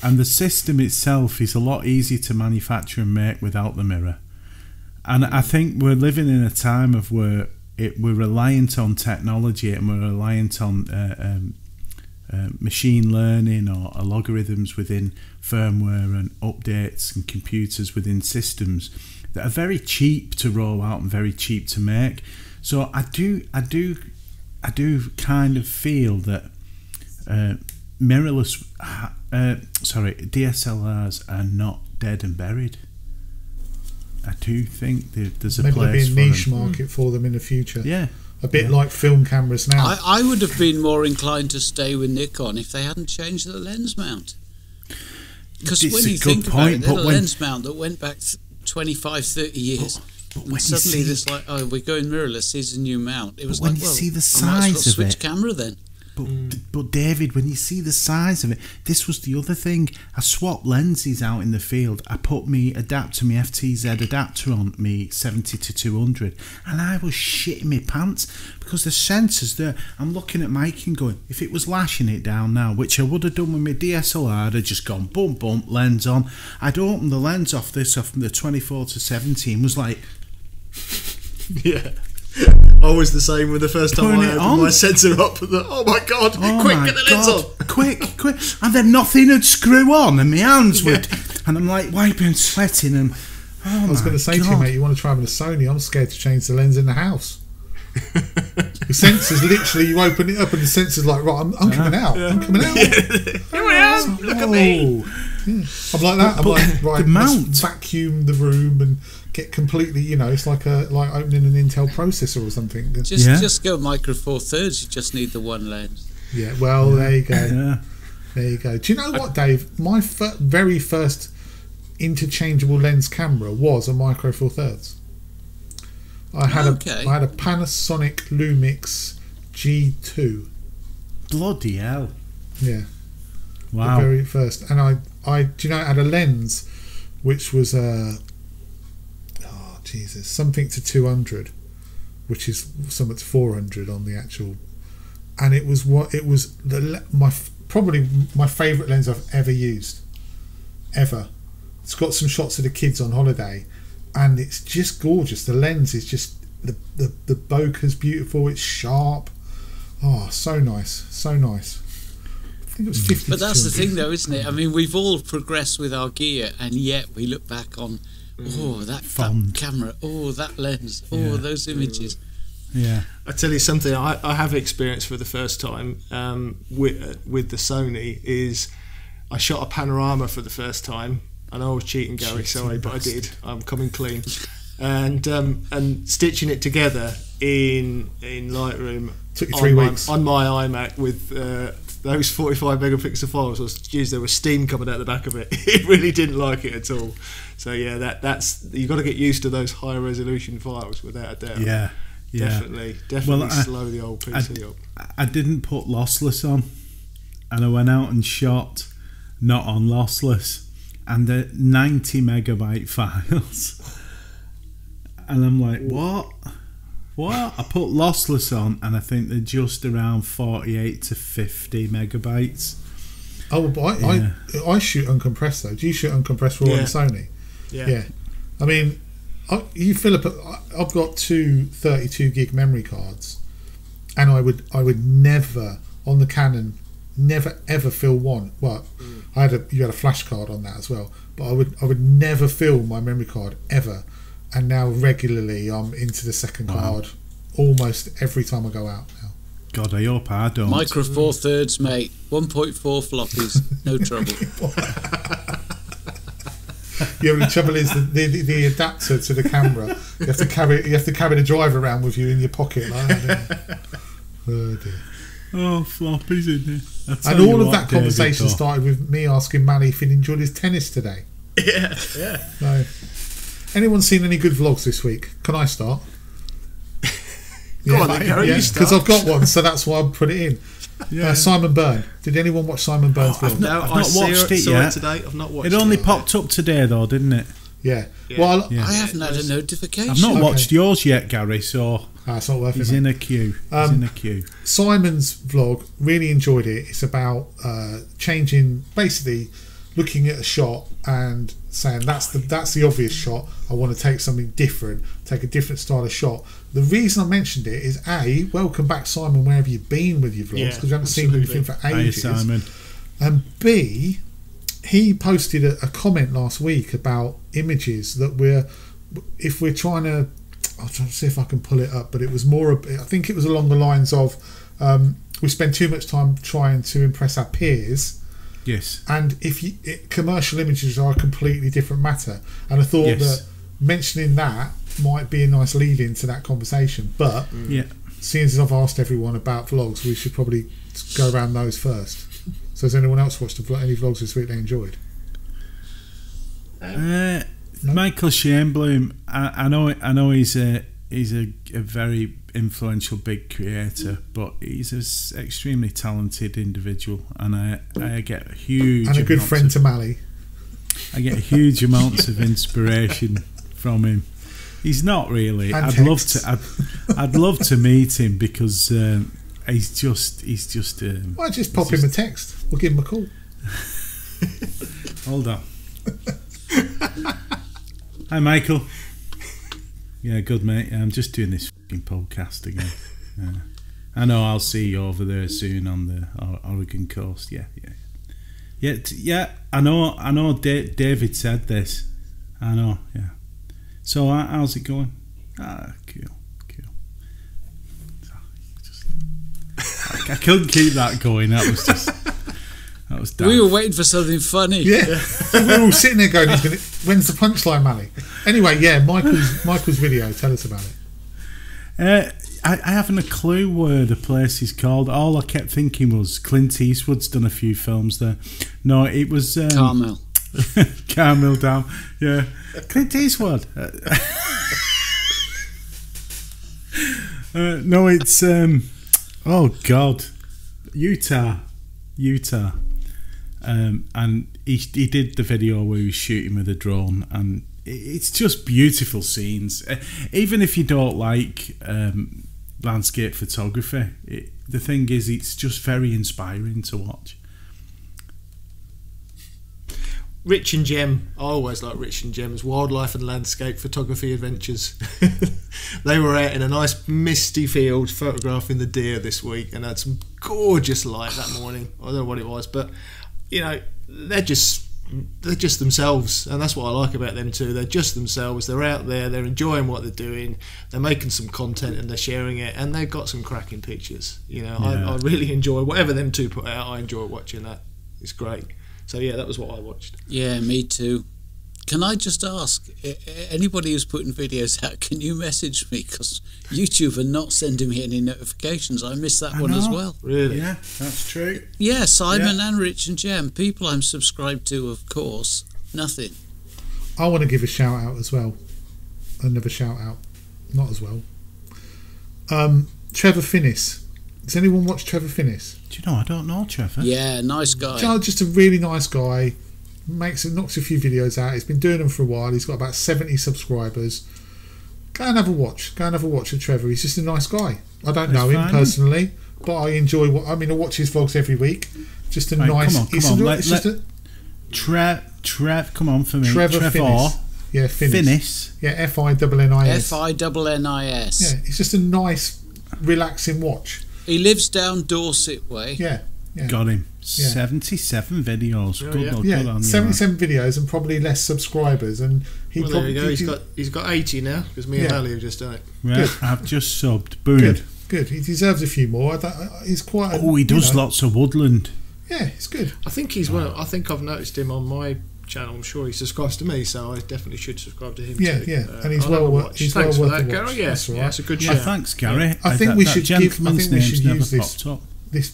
and the system itself is a lot easier to manufacture and make without the mirror. And I think we're living in a time of where we're reliant on technology, and we're reliant on machine learning or algorithms within firmware and updates and computers within systems that are very cheap to roll out and very cheap to make. So I do kind of feel that mirrorless, DSLRs are not dead and buried. I do think there's a place for them. Maybe there'll be a niche market for them in the future. Yeah. A bit like film cameras now. I would have been more inclined to stay with Nikon if they hadn't changed the lens mount. Because when you think about it, they had a lens mount that went back 25, 30 years. And suddenly it's like, oh, we're going mirrorless, here's a new mount. It was like, well, see the I might as well size of switch it. camera then. But David, when you see the size of it, this was the other thing. I swapped lenses out in the field. I put me FTZ adapter on me 70 to 200, and I was shitting my pants because the sensors there. I'm looking at Mike and going, if it was lashing it down now, which I would have done with my DSLR, I'd have just gone bump bump lens on. I'd opened the lens off the 24 to 17. Was like, yeah. I was the same with the first time I opened my sensor up. Oh my god! Quick, get the lens on! Quick! And then nothing would screw on, and my hands would. And I'm like wiping, sweating, and I was going to say to you, mate, you want to try with a Sony? I'm scared to change the lens in the house. The sensor's literally, you open it up, and the sensor's like, right, I'm coming out. Yeah. I'm coming out. Here I am. Look at me. Yeah. I'm like that. I'm like, right, let's vacuum the room and get completely, it's like opening an Intel processor or something. Just go micro four thirds. You just need the one lens. Yeah, well, there you go. Yeah. There you go. Do you know what, Dave? My very first interchangeable lens camera was a micro four thirds. I had a Panasonic Lumix G2. Bloody hell! Yeah. Wow. The very first, and I do you know, it had a lens which was something to 200, which is something to 400 on the actual, and it was probably my favourite lens I've ever used, ever. It's got some shots of the kids on holiday, and it's just gorgeous. The lens is just the bokeh's beautiful. It's sharp. Oh, so nice, so nice. I think it was 50. But that's the thing, though, isn't it? I mean, we've all progressed with our gear, and yet we look back on, that camera, that lens, those images. Yeah. I tell you something I have experienced for the first time with the Sony is I shot a Panorama for the first time. I know I was cheating, Gary, sorry, but I did. I'm coming clean. And stitching it together in Lightroom took you 3 weeks on my iMac with those 45 megapixel files. There was steam coming out the back of it. It really didn't like it at all. So yeah, that's you've got to get used to those high resolution files without a doubt. Yeah. Definitely slow the old PC up. I didn't put lossless on, and I went out and shot not on lossless, and the 90 megabyte files, and I'm like, what? I put lossless on, and I think they're just around 48 to 50 megabytes. Oh, but I shoot uncompressed though. Do you shoot uncompressed raw on Sony? Yeah. I mean, you fill up. I've got two 32 gig memory cards, and I would never on the Canon never ever fill one. Well, you had a flash card on that as well, but I would never fill my memory card ever. And now regularly I'm into the second card almost every time I go out now. God, I hope I don't. Micro four thirds, mate. 1.4 floppies, no trouble. Yeah, the trouble is the adapter to the camera. You have to carry the drive around with you in your pocket like that. Oh dear. Oh, floppies in there. And all of that conversation started with me asking Manny if he enjoyed his tennis today. Yeah. No. Anyone seen any good vlogs this week? Can I start? Go on then, Gary, you start. Because I've got one, so that's why I put it in. Yeah. Simon Byrne. Did anyone watch Simon Byrne's vlog? I've not watched it yet. Today. I've not watched it. Only popped up today, though, didn't it? Yeah. Well, I haven't had a notification. I've not watched yours yet, Gary. So it's not worth it. He's in a queue. He's in a queue. Simon's vlog, really enjoyed it. It's about changing, basically looking at a shot and saying that's the obvious shot. I want to take something different, take a different style of shot. The reason I mentioned it is welcome back, Simon. Where have you been with your vlogs? Because we haven't seen anything for ages. Hey, Simon. And B, he posted a comment last week about images that if we're trying to, I'll try to see if I can pull it up, but it was more, I think it was along the lines of we spend too much time trying to impress our peers. Yes. And commercial images are a completely different matter. And I thought that mentioning that might be a nice lead into that conversation. But seeing as I've asked everyone about vlogs, we should probably go around those first. So has anyone else watched any vlogs this week they enjoyed? No? Michael Schoenblum, I know he's a very influential big creator, but he's an extremely talented individual, and I get huge and a good friend to Mally. I get huge amounts of inspiration from him. He's not really. And I'd love to meet him because he's just. Why just pop him a text? We'll give him a call. Hold on. Hi, Michael. Yeah, good, mate. I'm just doing this fucking podcast again. I know I'll see you over there soon on the Oregon coast. Yeah. I know. David said this. I know. Yeah. So how's it going? Cool. I couldn't keep that going. That was damn. We were waiting for something funny. Yeah. We were all sitting there going, when's the punchline, Mally? Anyway, Michael's video. Tell us about it. I haven't a clue where the place is called. All I kept thinking was Clint Eastwood's done a few films there. No, it was Carmel. Carmel down. Yeah, Clint Eastwood. No, it's oh God, Utah. And he did the video where he was shooting with a drone, and it's just beautiful scenes. Even if you don't like landscape photography, the thing is, it's just very inspiring to watch. Rich and Jem, I always like Rich and Jem's wildlife and landscape photography adventures. They were out in a nice misty field photographing the deer this week, and had some gorgeous light that morning. I don't know what it was, but they're just themselves, and that's what I like about them too. They're just themselves. They're out there, they're enjoying what they're doing, they're making some content and they're sharing it, and they've got some cracking pictures. I really enjoy whatever them two put out. I enjoy watching that. It's great. So yeah, that was what I watched. Yeah, me too. Can I just ask, anybody who's putting videos out, can you message me? Because YouTube are not sending me any notifications. I missed that one as well. Really? Yeah, that's true. Yeah, Simon and Rich and Jem, people I'm subscribed to, of course. Nothing. I want to give a shout out as well. Another shout out. Not as well. Trevor Finnis. Does anyone watch Trevor Finnis? Do you know, I don't know Trevor. Yeah, nice guy. Just a really nice guy. Knocks a few videos out. He's been doing them for a while. He's got about 70 subscribers. Go and have a watch. Of Trevor. He's just a nice guy. I don't know him personally, but I enjoy I watch his vlogs every week. Just a nice. Trev, come on for me. Trevor Finnis. Yeah, Finnis. Yeah, Finnis. Finnis. Yeah, it's just a nice, relaxing watch. He lives down Dorset way. Yeah. Got him. 77 videos. Good on 77 videos and probably less subscribers. And there you go. He's got 80 now because me and Ali have just done it. Yeah, I've just subbed. Boom. Good. He deserves a few more. He's quite. He does lots of woodland. Yeah, it's good. I think he's I think I've noticed him on my channel. I'm sure he subscribes to me, so I definitely should subscribe to him. Yeah, too. yeah, and he's well worth Thanks well for worth that, the watch. Gary. Yeah, That's all right. that's a good Yeah, shout. thanks, Gary. I think we should use this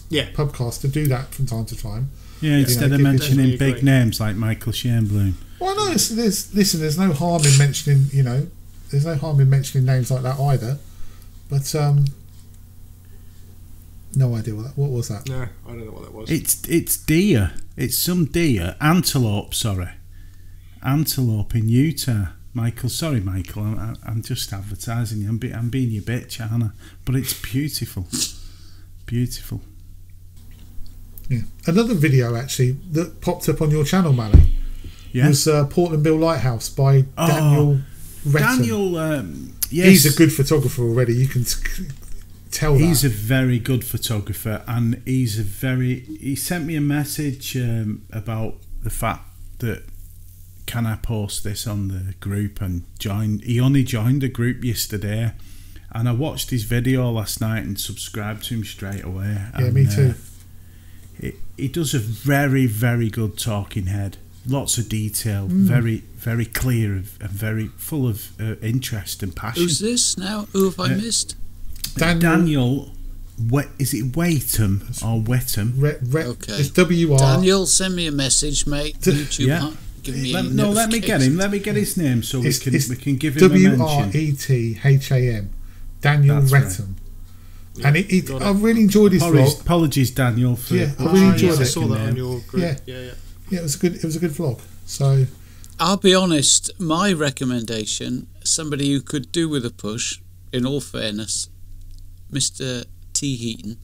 podcast to do that from time to time. Yeah, instead of mentioning big agree. names like Michael Schoenblum. Well, no, there's no harm in mentioning, there's no harm in mentioning names like that either. But no idea what was that. No, I don't know what that was. It's deer. It's some deer, antelope. Sorry, antelope in Utah. Michael, sorry, Michael. I'm just advertising you. I'm being your bitch, aren't I? But it's beautiful, beautiful. Yeah. Another video actually that popped up on your channel, Mally, was Portland Bill Lighthouse by Daniel Retton. Daniel, yes. He's a good photographer already. You can tell he's that. a very good photographer, and he sent me a message about the fact that can I post this on the group, and he only joined the group yesterday, and I watched his video last night and subscribed to him straight away. Yeah, me too. He does a very, very good talking head. Lots of detail, very, very clear, and very full of interest and passion. Who's this now? Who have I missed? Daniel. Is it Wetham or Wetham? Okay. It's WR. Daniel, send me a message, mate. YouTube. Give me let me get him. Let me get his name so we can give him a mention. WRETHAM. Daniel Retton. And I really enjoyed his vlog. Apologies, Daniel. For I really enjoyed it. I saw that on your group. Yeah, it was a good vlog. So I'll be honest, my recommendation, somebody who could do with a push, in all fairness, Mr. T. Heaton.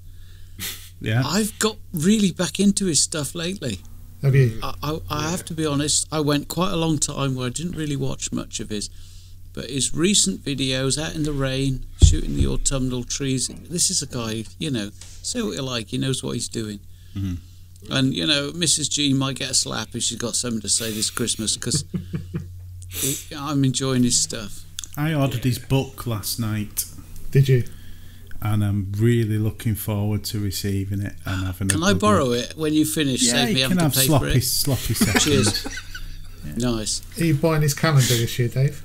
Yeah. I've got really back into his stuff lately. Have you? I have to be honest, I went quite a long time where I didn't really watch much of his. But his recent videos, out in the rain, shooting the autumnal trees, this is a guy, say what you like, he knows what he's doing. Mm-hmm. And, Mrs. G might get a slap if she's got something to say this Christmas, because I'm enjoying his stuff. I ordered his book last night. Did you? And I'm really looking forward to receiving it and having Can I borrow it when you finish? Yeah, Save me you having can have to pay sloppy, for it. sloppy sessions. Cheers. Yeah. Nice. Are you buying his calendar this year, Dave?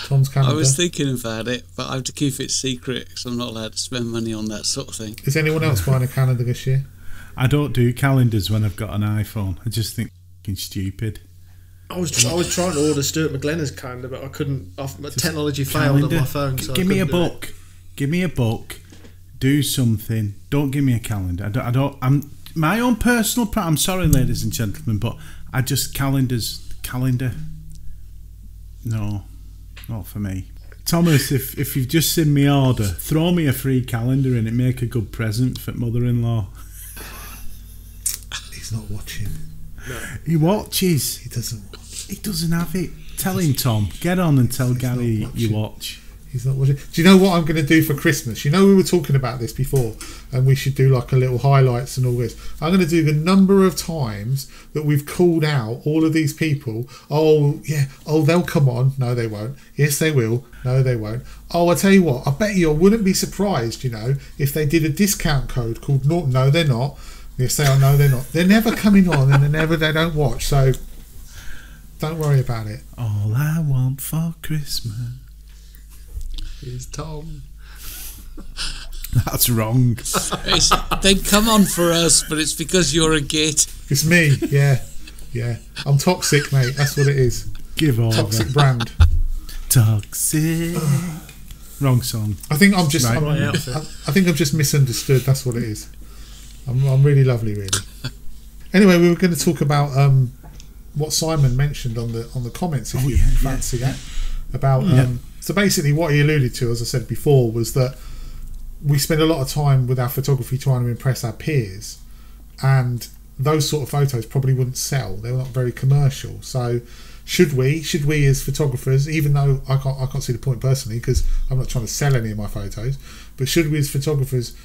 Tom's calendar. I was thinking about it, but I have to keep it secret because I'm not allowed to spend money on that sort of thing. Is anyone else buying a calendar this year? I don't do calendars when I've got an iPhone. I just think it's stupid. I was trying to order Stuart McGlenna's calendar, but I couldn't. My technology failed on my phone. So give me a book. Give me a book. Do something. Don't give me a calendar. I'm my own personal. I'm sorry, ladies and gentlemen, but I just calendar. No, not for me. Thomas, if you've just seen me order, throw me a free calendar in it. Make a good present for mother-in-law. He's not watching. No. He watches. He doesn't watch. He doesn't have it. Tell him, Tom. Get on and tell Gary you watch. He's not watching. Do you know what I'm going to do for Christmas? We were talking about this before, and we should do like a little highlights and all this. I'm going to do the number of times that we've called out all of these people. Oh, yeah. Oh, they'll come on. No, they won't. Yes, they will. No, they won't. Oh, I tell you what. I bet you I wouldn't be surprised, if they did a discount code called No, they're not. Yes, they are. No, they're not. They're never coming on, and they don't watch. So don't worry about it. All I want for Christmas is Tom. That's wrong. They come on for us, but it's because you're a git. It's me, yeah. I'm toxic, mate. That's what it is. Give over. Toxic brand. Toxic. Wrong song. I think I'm just. Right. I think I'm just misunderstood. That's what it is. I'm really lovely, really. Anyway, we were going to talk about what Simon mentioned on the comments. If you fancy that, about. So basically, what he alluded to, as I said before, was that we spend a lot of time with our photography trying to impress our peers, and those sort of photos probably wouldn't sell. They're not very commercial. So should we as photographers, even though I can't see the point personally because I'm not trying to sell any of my photos, but should we as photographers,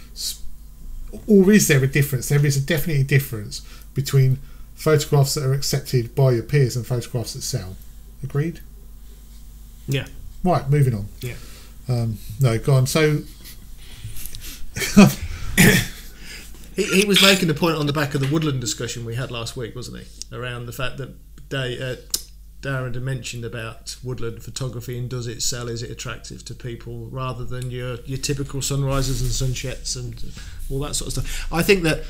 or is there a difference? There is definitely a difference between photographs that are accepted by your peers and photographs that sell. Agreed? Yeah. Right, moving on. Yeah. No, go on. So He was making the point on the back of the Woodland discussion we had last week, wasn't he? Around the fact that Darren had mentioned about Woodland photography and does it sell? Is it attractive to people rather than your typical sunrises and sunsets and all that sort of stuff? I think that,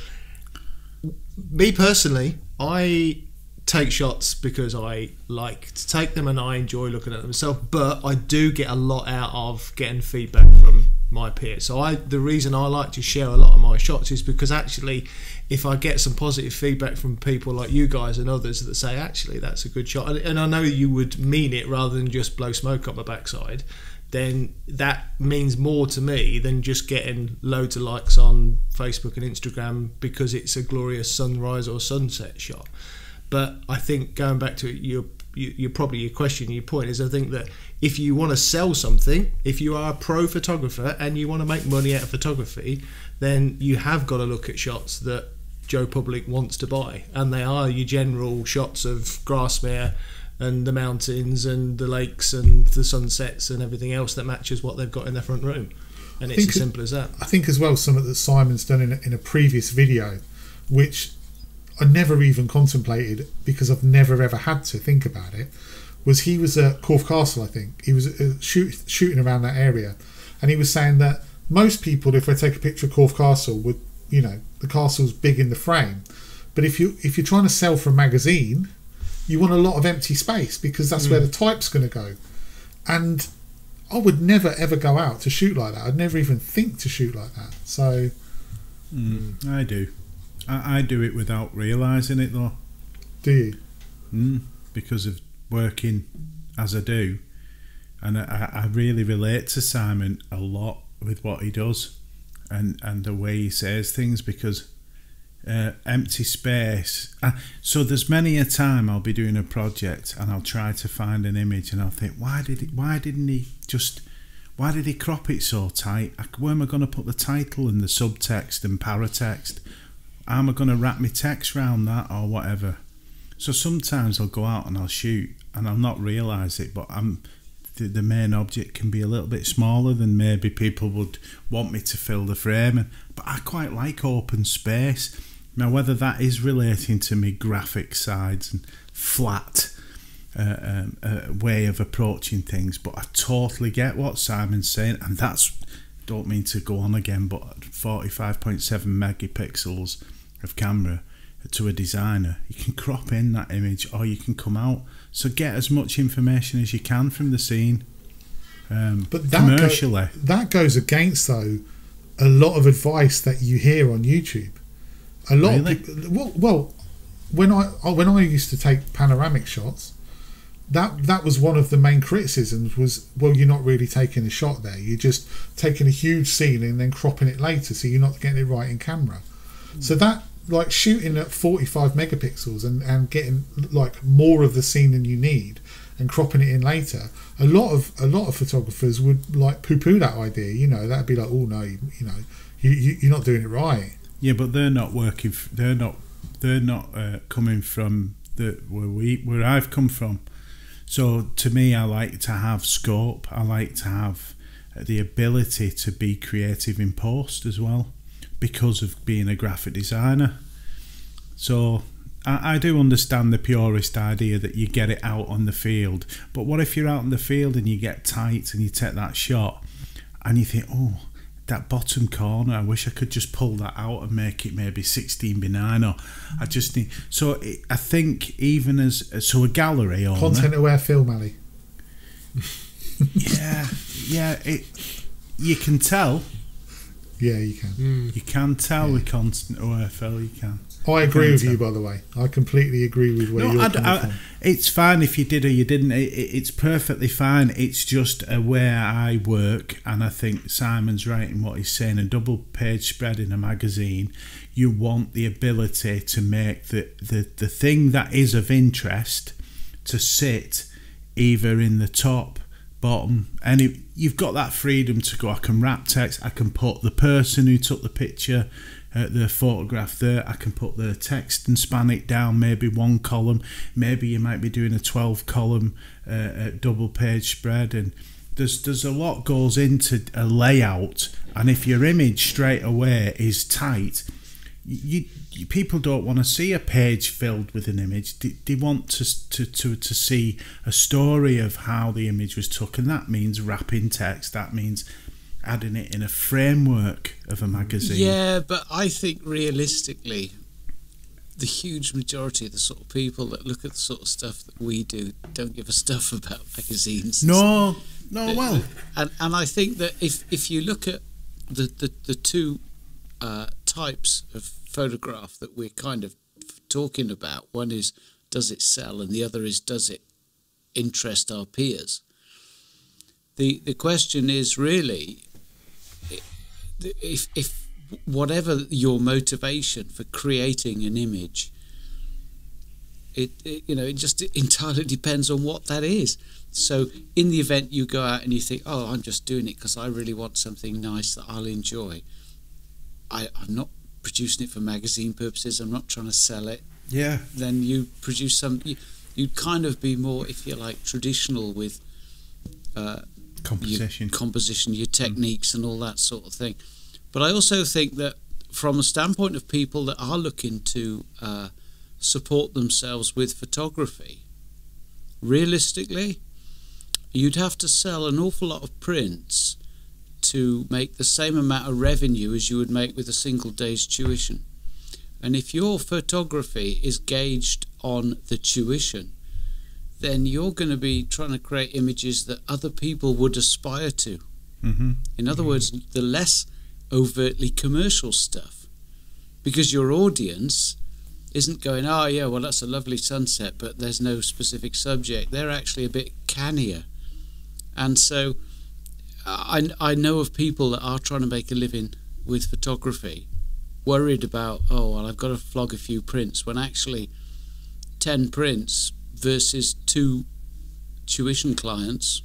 me personally, I take shots because I like to take them and I enjoy looking at them myself, but I do get a lot out of getting feedback from my peers. So the reason I like to share a lot of my shots is because actually if I get some positive feedback from people like you guys and others that say actually that's a good shot, and I know you would mean it rather than just blow smoke up my backside, then that means more to me than just getting loads of likes on Facebook and Instagram because it's a glorious sunrise or sunset shot. But I think going back to your probably your question, your point is, I think that if you want to sell something, if you are a pro photographer and you want to make money out of photography, then you have got to look at shots that Joe Public wants to buy, and they are your general shots of Grasmere and the mountains and the lakes and the sunsets and everything else that matches what they've got in their front room. And it's as simple as that. I think as well something that Simon's done in a previous video, which I never even contemplated because I've never ever had to think about it, was he was at Corfe Castle, I think. He was shooting around that area, and he was saying that most people, if they take a picture of Corfe Castle, would, you know, the castle's big in the frame, but if you're trying to sell for a magazine, you want a lot of empty space because that's where the type's going to go. And I would never ever go out to shoot like that. I'd never even think to shoot like that. So I do. I do it without realising it though. Do you? Because of working as I do, and I really relate to Simon a lot with what he does and the way he says things, because empty space. So there's many a time I'll be doing a project and I'll try to find an image and I'll think, why did he crop it so tight? Where am I going to put the title and the subtext and paratext? How am I going to wrap my text around that or whatever? So sometimes I'll go out and I'll shoot and I'll not realise it, but the main object can be a little bit smaller than maybe people would want me to fill the frame. But I quite like open space. Now, whether that is relating to me graphic sides and flat way of approaching things, but I totally get what Simon's saying, and that's, don't mean to go on again, but 45.7 megapixels of camera to a designer, you can crop in that image or you can come out. So get as much information as you can from the scene. But that commercially, that goes against though a lot of advice that you hear on YouTube. A lot of people. Well, when I used to take panoramic shots, that was one of the main criticisms was, well, you're not really taking a shot there. You're just taking a huge scene and then cropping it later, so you're not getting it right in camera. So that, like, shooting at 45 megapixels and getting like more of the scene than you need and cropping it in later, a lot of photographers would like poo-poo that idea. You know, that'd be like, oh no, you're not doing it right. Yeah, but they're not working. They're not coming from where I've come from. So to me, I like to have scope. I like to have the ability to be creative in post as well, because of being a graphic designer. So I do understand the purist idea that you get it out on the field, but what if you're out in the field and you get tight and you take that shot and you think, oh, that bottom corner, I wish I could just pull that out and make it maybe 16:9, or I just need. So I think even as a gallery owner, content aware film, Ali. yeah, you can tell. Yeah, you can. You can tell with content aware film. You can. I agree with you, by the way. I completely agree with where you're coming from. It's fine if you did or you didn't. It's perfectly fine. It's just where I work, and I think Simon's right in what he's saying. A double page spread in a magazine, you want the ability to make the thing that is of interest to sit either in the top, bottom, and you've got that freedom to go. I can wrap text. I can put the person who took the picture, the photograph there. I can put the text and span it down, maybe one column. Maybe you might be doing a 12 column double page spread, and there's a lot goes into a layout. And if your image straight away is tight, people don't want to see a page filled with an image. They want to see a story of how the image was took, and that means wrapping text. That means adding it in a framework of a magazine. Yeah, but I think realistically, the huge majority of the sort of people that look at the sort of stuff that we do don't give a stuff about magazines. No, well, and I think that if you look at the two types of photograph that we're kind of talking about, one is does it sell, and the other is does it interest our peers. The question is really, if whatever your motivation for creating an image, it just entirely depends on what that is. So in the event you go out and you think, oh, I'm just doing it because I really want something nice that I'll enjoy. I'm not producing it for magazine purposes. I'm not trying to sell it. Yeah. Then you produce you'd kind of be more, if you like, traditional with composition, your techniques and all that sort of thing. But I also think that from a standpoint of people that are looking to support themselves with photography, realistically, you'd have to sell an awful lot of prints to make the same amount of revenue as you would make with a single day's tuition. And if your photography is gauged on the tuition, then you're going to be trying to create images that other people would aspire to. Mm-hmm. In other words, the less overtly commercial stuff, because your audience isn't going, oh yeah, well that's a lovely sunset, but there's no specific subject. They're actually a bit cannier. And so I know of people that are trying to make a living with photography, worried about, oh well, I've got to flog a few prints, when actually 10 prints versus 2 tuition clients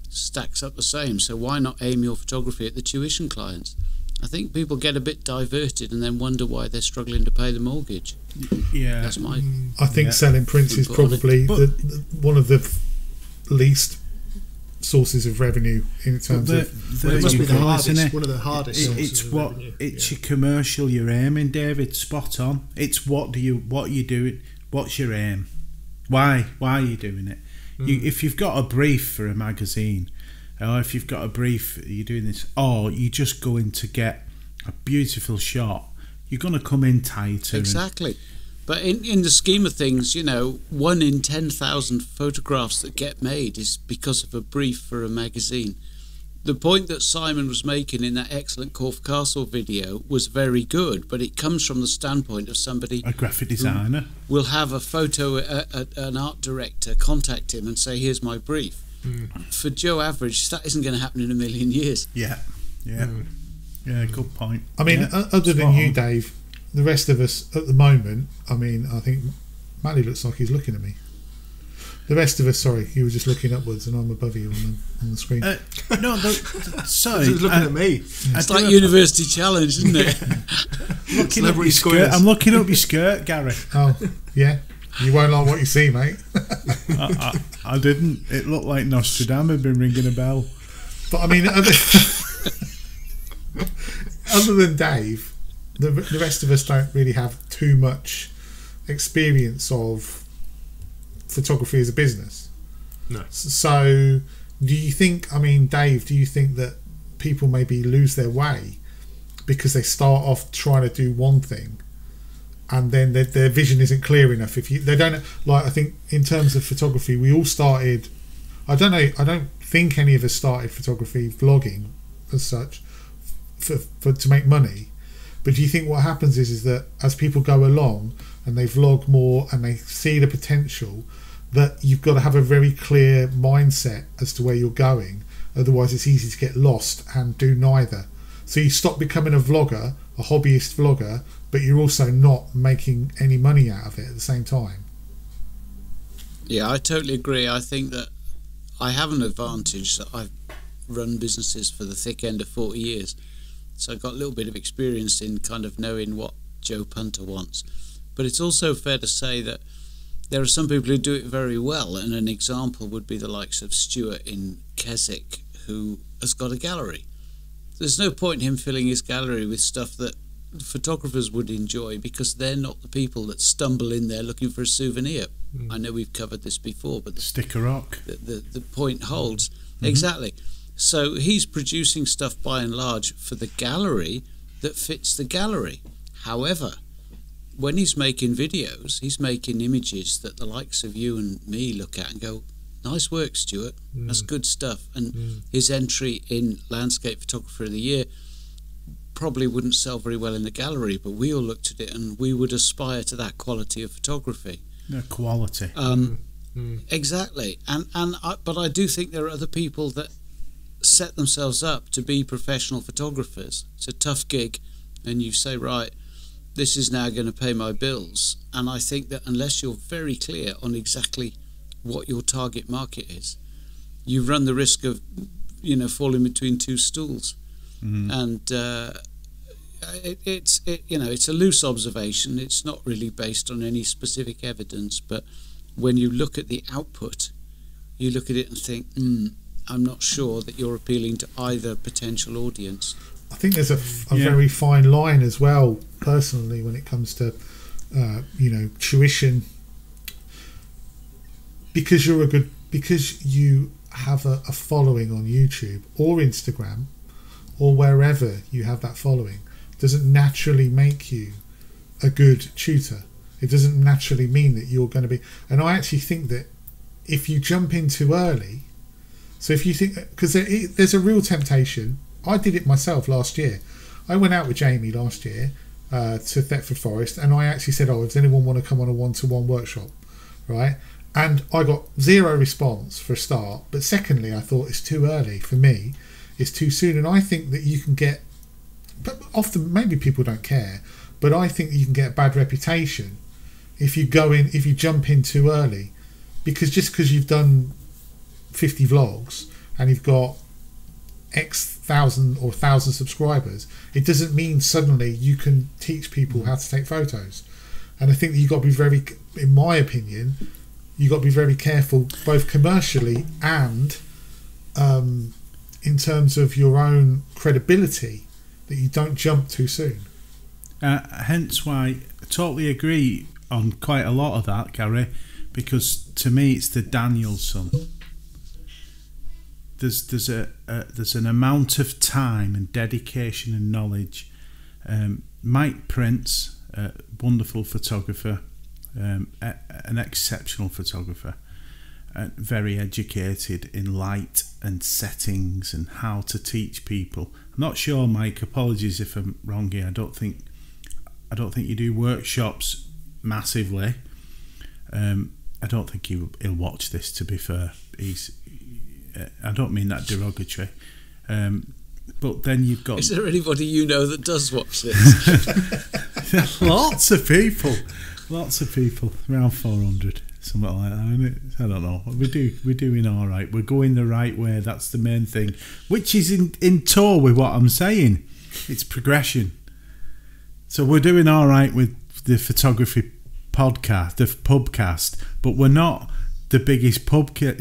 stacks up the same. So why not aim your photography at the tuition clients? I think people get a bit diverted and then wonder why they're struggling to pay the mortgage. Yeah, that's my. I think selling prints is probably one of the least sources of revenue in terms of. It must be the hardest. One of the hardest. It's your commercial you're aiming, David. Spot on. It's what are you doing? What's your aim? Why are you doing it? If you've got a brief for a magazine, or if you've got a brief, you're doing this, or you're just going to get a beautiful shot, you're going to come in tighter. Exactly. But in the scheme of things, 1 in 10,000 photographs that get made is because of a brief for a magazine. The point that Simon was making in that excellent Corfe Castle video was very good, but it comes from the standpoint of somebody, a graphic designer, will have a photo, an art director contact him and say, here's my brief. For Joe Average, that isn't going to happen in a million years. Yeah, good point. I mean, other than you, Dave, the rest of us at the moment, I mean, I think Mally looks like he's looking at me. The rest of us, sorry, you were just looking upwards and I'm above you on the screen. Sorry. He was looking at me. It's like University Challenge, isn't it? Looking up your skirt. I'm looking up your skirt, Gary. Oh, yeah. You won't like what you see, mate. I didn't. It looked like Nostradamus had been ringing a bell. But I mean, other than Dave, the rest of us don't really have too much experience of photography as a business. No. So do you think, I mean, Dave, do you think that people maybe lose their way because they start off trying to do one thing and then their vision isn't clear enough? If they don't, like, I think in terms of photography, we all started, I don't think any of us started photography vlogging as such to make money. But do you think what happens is that as people go along and they vlog more and they see the potential, that you've got to have a very clear mindset as to where you're going, otherwise it's easy to get lost and do neither. So you stop becoming a vlogger, a hobbyist vlogger, but you're also not making any money out of it at the same time. Yeah, I totally agree. I think that I have an advantage that I've run businesses for the thick end of 40 years. So I've got a little bit of experience in kind of knowing what Joe Punter wants. But it's also fair to say that there are some people who do it very well, and an example would be the likes of Stuart in Keswick, who has got a gallery. There's no point in him filling his gallery with stuff that photographers would enjoy, because they're not the people that stumble in there looking for a souvenir. I know we've covered this before, but stick a rock. The point holds. Exactly. So he's producing stuff by and large for the gallery that fits the gallery. However, when he's making videos, he's making images that the likes of you and me look at and go, nice work, Stuart. That's good stuff. And his entry in Landscape Photographer of the Year probably wouldn't sell very well in the gallery, but we all looked at it and we would aspire to that quality of photography. The quality. Exactly. But I do think there are other people that set themselves up to be professional photographers. It's a tough gig, and you say, right, this is now going to pay my bills. And I think that unless you're very clear on exactly what your target market is, you run the risk of, falling between two stools. And it's a loose observation. It's not really based on any specific evidence, but when you look at the output, you look at it and think, I'm not sure that you're appealing to either potential audience. I think there's a very fine line as well, personally, when it comes to tuition, because you have a following on YouTube or Instagram or wherever you have that following, doesn't naturally make you a good tutor. It doesn't naturally mean that you're going to be. And I actually think that if you jump in too early, so if you think, because there's a real temptation. I did it myself last year. I went out with Jamie last year to Thetford Forest, and I actually said, does anyone want to come on a one-to-one workshop, right? And I got zero response for a start, but secondly, I thought it's too early for me. It's too soon, and I think that you can get, but often maybe people don't care, but I think you can get a bad reputation if you jump in too early, because you've done 50 vlogs and you've got X thousand or 1,000 subscribers, it doesn't mean suddenly you can teach people how to take photos. And I think that you've got to be in my opinion, you've got to be very careful, both commercially and in terms of your own credibility, that you don't jump too soon. Hence why I totally agree on quite a lot of that, Gary, because to me it's the Danielson. There's an amount of time and dedication and knowledge. Mike Prince, wonderful photographer, an exceptional photographer, very educated in light and settings and how to teach people. I'm not sure, Mike, apologies if I'm wrong here. I don't think you do workshops massively. I don't think he'll watch this, to be fair. I don't mean that derogatory. But then you've got... Is there anybody you know that does watch this? Lots of people, around 400, something like that, isn't it? I don't know. We're doing all right. We're going the right way. That's the main thing, which is in tow with what I'm saying. It's progression. So we're doing all right with the photography podcast, the Pubcast, but we're not the biggest pubcast.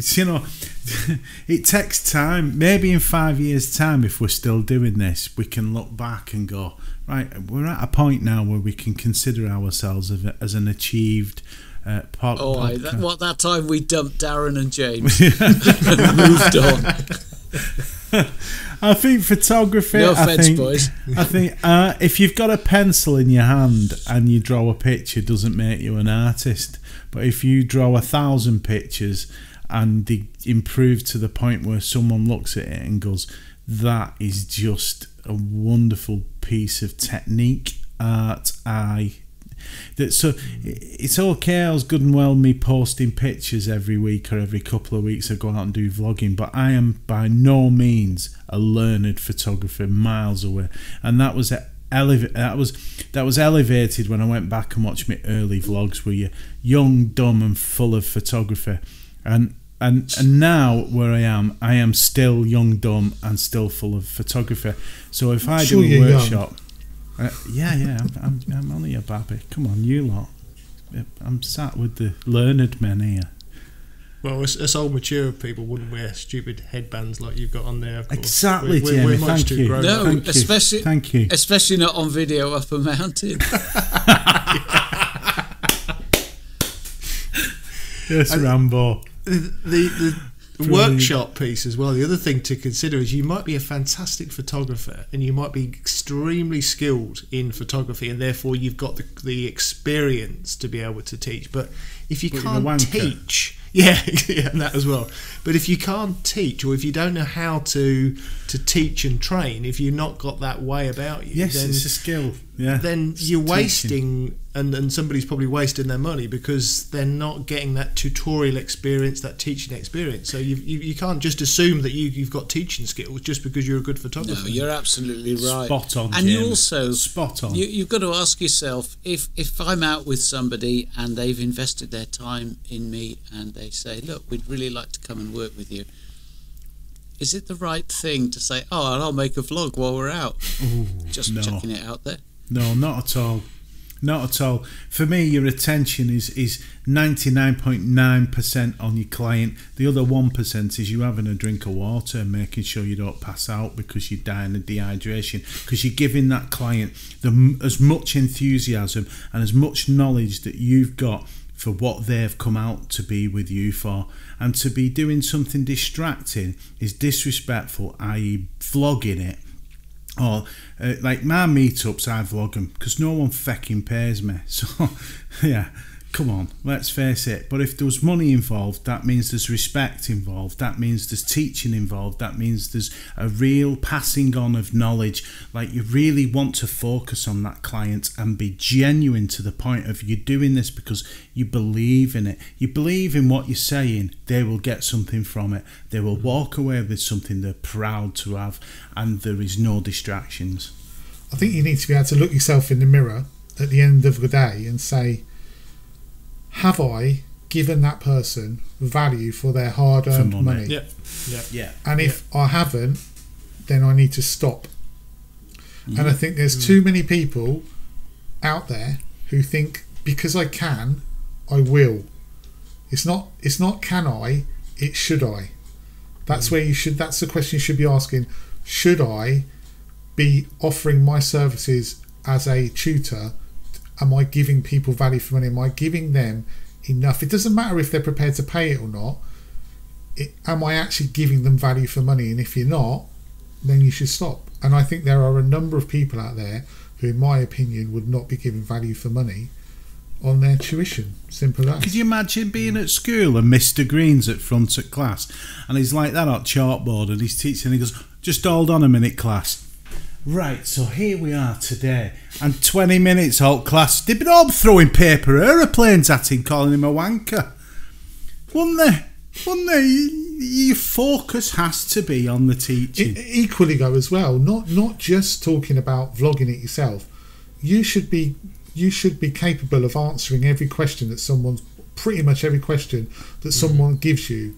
It takes time. Maybe in 5 years' time, if we're still doing this, we can look back and go, right, we're at a point now where we can consider ourselves as an achieved podcast. That time we dumped Darren and James and moved on. I think photography. No offense, boys. I think if you've got a pencil in your hand and you draw a picture, doesn't make you an artist. But if you draw 1,000 pictures and they improve to the point where someone looks at it and goes, "That is just a wonderful piece of technique, art, so it's okay. I was good and well me posting pictures every week or every couple of weeks. I go out and do vlogging, but I am by no means a learned photographer, miles away. And that was elevated when I went back and watched my early vlogs, where you're young, dumb, and full of photography. And now where I am still young, dumb, and still full of photography. So if I do a workshop. I'm only a babby. Come on, you lot. I'm sat with the learned men here. Well, us old mature people wouldn't wear stupid headbands like you've got on there. Of course. Exactly, we're Jamie. much too grown up. No, especially not on video up a mountain. Yes, Rambo. The workshop piece as well. The other thing to consider is you might be a fantastic photographer and you might be extremely skilled in photography, and therefore you've got the experience to be able to teach. But if you can't teach, yeah, and that as well. But if you can't teach, or if you don't know how to teach and train, if you've not got that way about you, yes, then it's a skill. Yeah, then you're wasting, and somebody's probably wasting their money because they're not getting that tutorial experience, that teaching experience. So you can't just assume that you've got teaching skills just because you're a good photographer. No, you're absolutely right. Spot on, and Jim. you also spot on. You've got to ask yourself, if I'm out with somebody and they've invested their time in me and they say, look, we'd really like to come and work with you, is it the right thing to say, oh, and I'll make a vlog while we're out? Ooh, just chucking it out there? No, not at all. Not at all. For me, your attention is 99.9% on your client. The other 1% is you having a drink of water and making sure you don't pass out because you're dying of dehydration, because you're giving that client as much enthusiasm and as much knowledge that you've got for what they've come out to be with you for. And to be doing something distracting is disrespectful, i.e. vlogging it. Or like my meetups, I vlog them because no one fucking pays me. So yeah, come on, let's face it. But if there was money involved, that means there's respect involved, that means there's teaching involved, that means there's a real passing on of knowledge. Like, you really want to focus on that client and be genuine to the point of you're doing this because you believe in it. You believe in what you're saying, they will get something from it. They will walk away with something they're proud to have, and there is no distractions. I think you need to be able to look yourself in the mirror at the end of the day and say, have I given that person value for their hard-earned money? Yeah. And if I haven't, then I need to stop. And I think there's too many people out there who think, because I can, I will. It's not can I, it's should I. That's where you should. That's the question you should be asking. Should I be offering my services as a tutor? Am I giving people value for money? Am I giving them enough? It doesn't matter if they're prepared to pay it or not. Am I actually giving them value for money? And if you're not, then you should stop. And I think there are a number of people out there who, in my opinion, would not be giving value for money on their tuition. Simple as. Could you imagine being at school and Mr. Green's at front at class and he's like that on chalkboard and he's teaching and he goes, just hold on a minute, class. Right, so here we are today, and 20 minutes out class, they've been all throwing paper aeroplanes at him, calling him a wanker. Wouldn't they? Your focus has to be on the teaching. Equally though as well, not just talking about vlogging it yourself. You should be capable of answering every question that pretty much every question that someone gives you.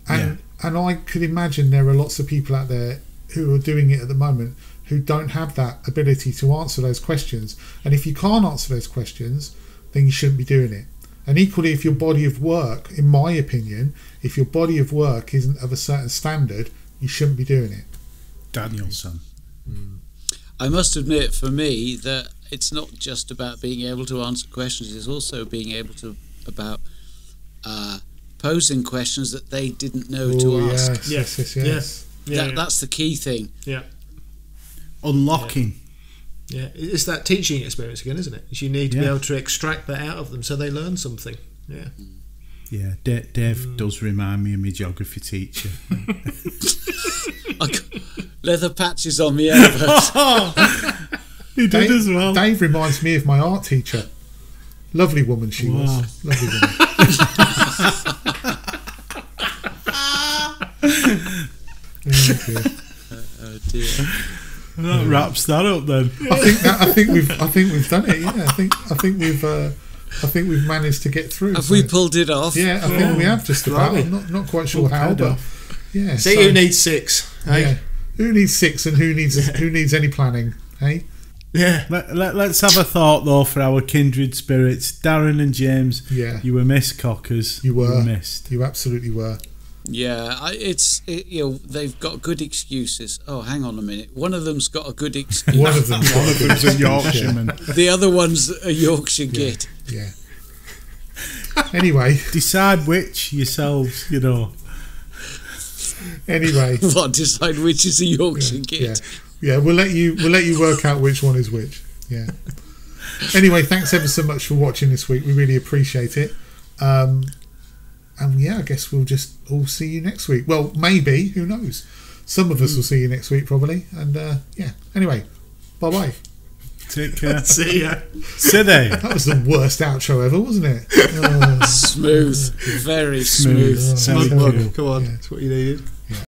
And I could imagine there are lots of people out there who are doing it at the moment who don't have that ability to answer those questions. And if you can't answer those questions, then you shouldn't be doing it. And equally, if your body of work, in my opinion, if your body of work isn't of a certain standard, you shouldn't be doing it. Danielson. I must admit, for me, that it's not just about being able to answer questions, it's also being able to posing questions that they didn't know to ask. Yes. That's the key thing. Yeah. Unlocking. Yeah, it's that teaching experience again, isn't it? You need to be able to extract that out of them so they learn something. Yeah. Yeah, Dave does remind me of my geography teacher. Leather patches on me elbows. He did as well. Dave reminds me of my art teacher. Lovely woman she was. Lovely woman. Oh dear. That wraps that up then. I think we've done it. Yeah, I think we've managed to get through. Have we pulled it off? Yeah, I think we have just about. I'm not quite sure how, but yeah. See who needs 6. Hey? Yeah. Who needs 6 and who needs any planning? Hey. Yeah. Let's have a thought though for our kindred spirits, Darren and James. Yeah, you were missed, cockers. You were missed. You absolutely were. Yeah, they've got good excuses. Oh, hang on a minute. One of them's got a good excuse. One of them's a Yorkshireman. The other one's a Yorkshire git. Yeah. Anyway, decide which yourselves. Anyway, what? Decide which is a Yorkshire git? Yeah, we'll let you work out which one is which. Yeah. Anyway, thanks ever so much for watching this week. We really appreciate it. And yeah, I guess we'll just all see you next week. Well, maybe, who knows? Some of us will see you next week probably. And yeah. Anyway, bye. Take care. See ya. See there. That was the worst outro ever, wasn't it? Smooth. Very smooth. Oh, Come on, that's what you needed.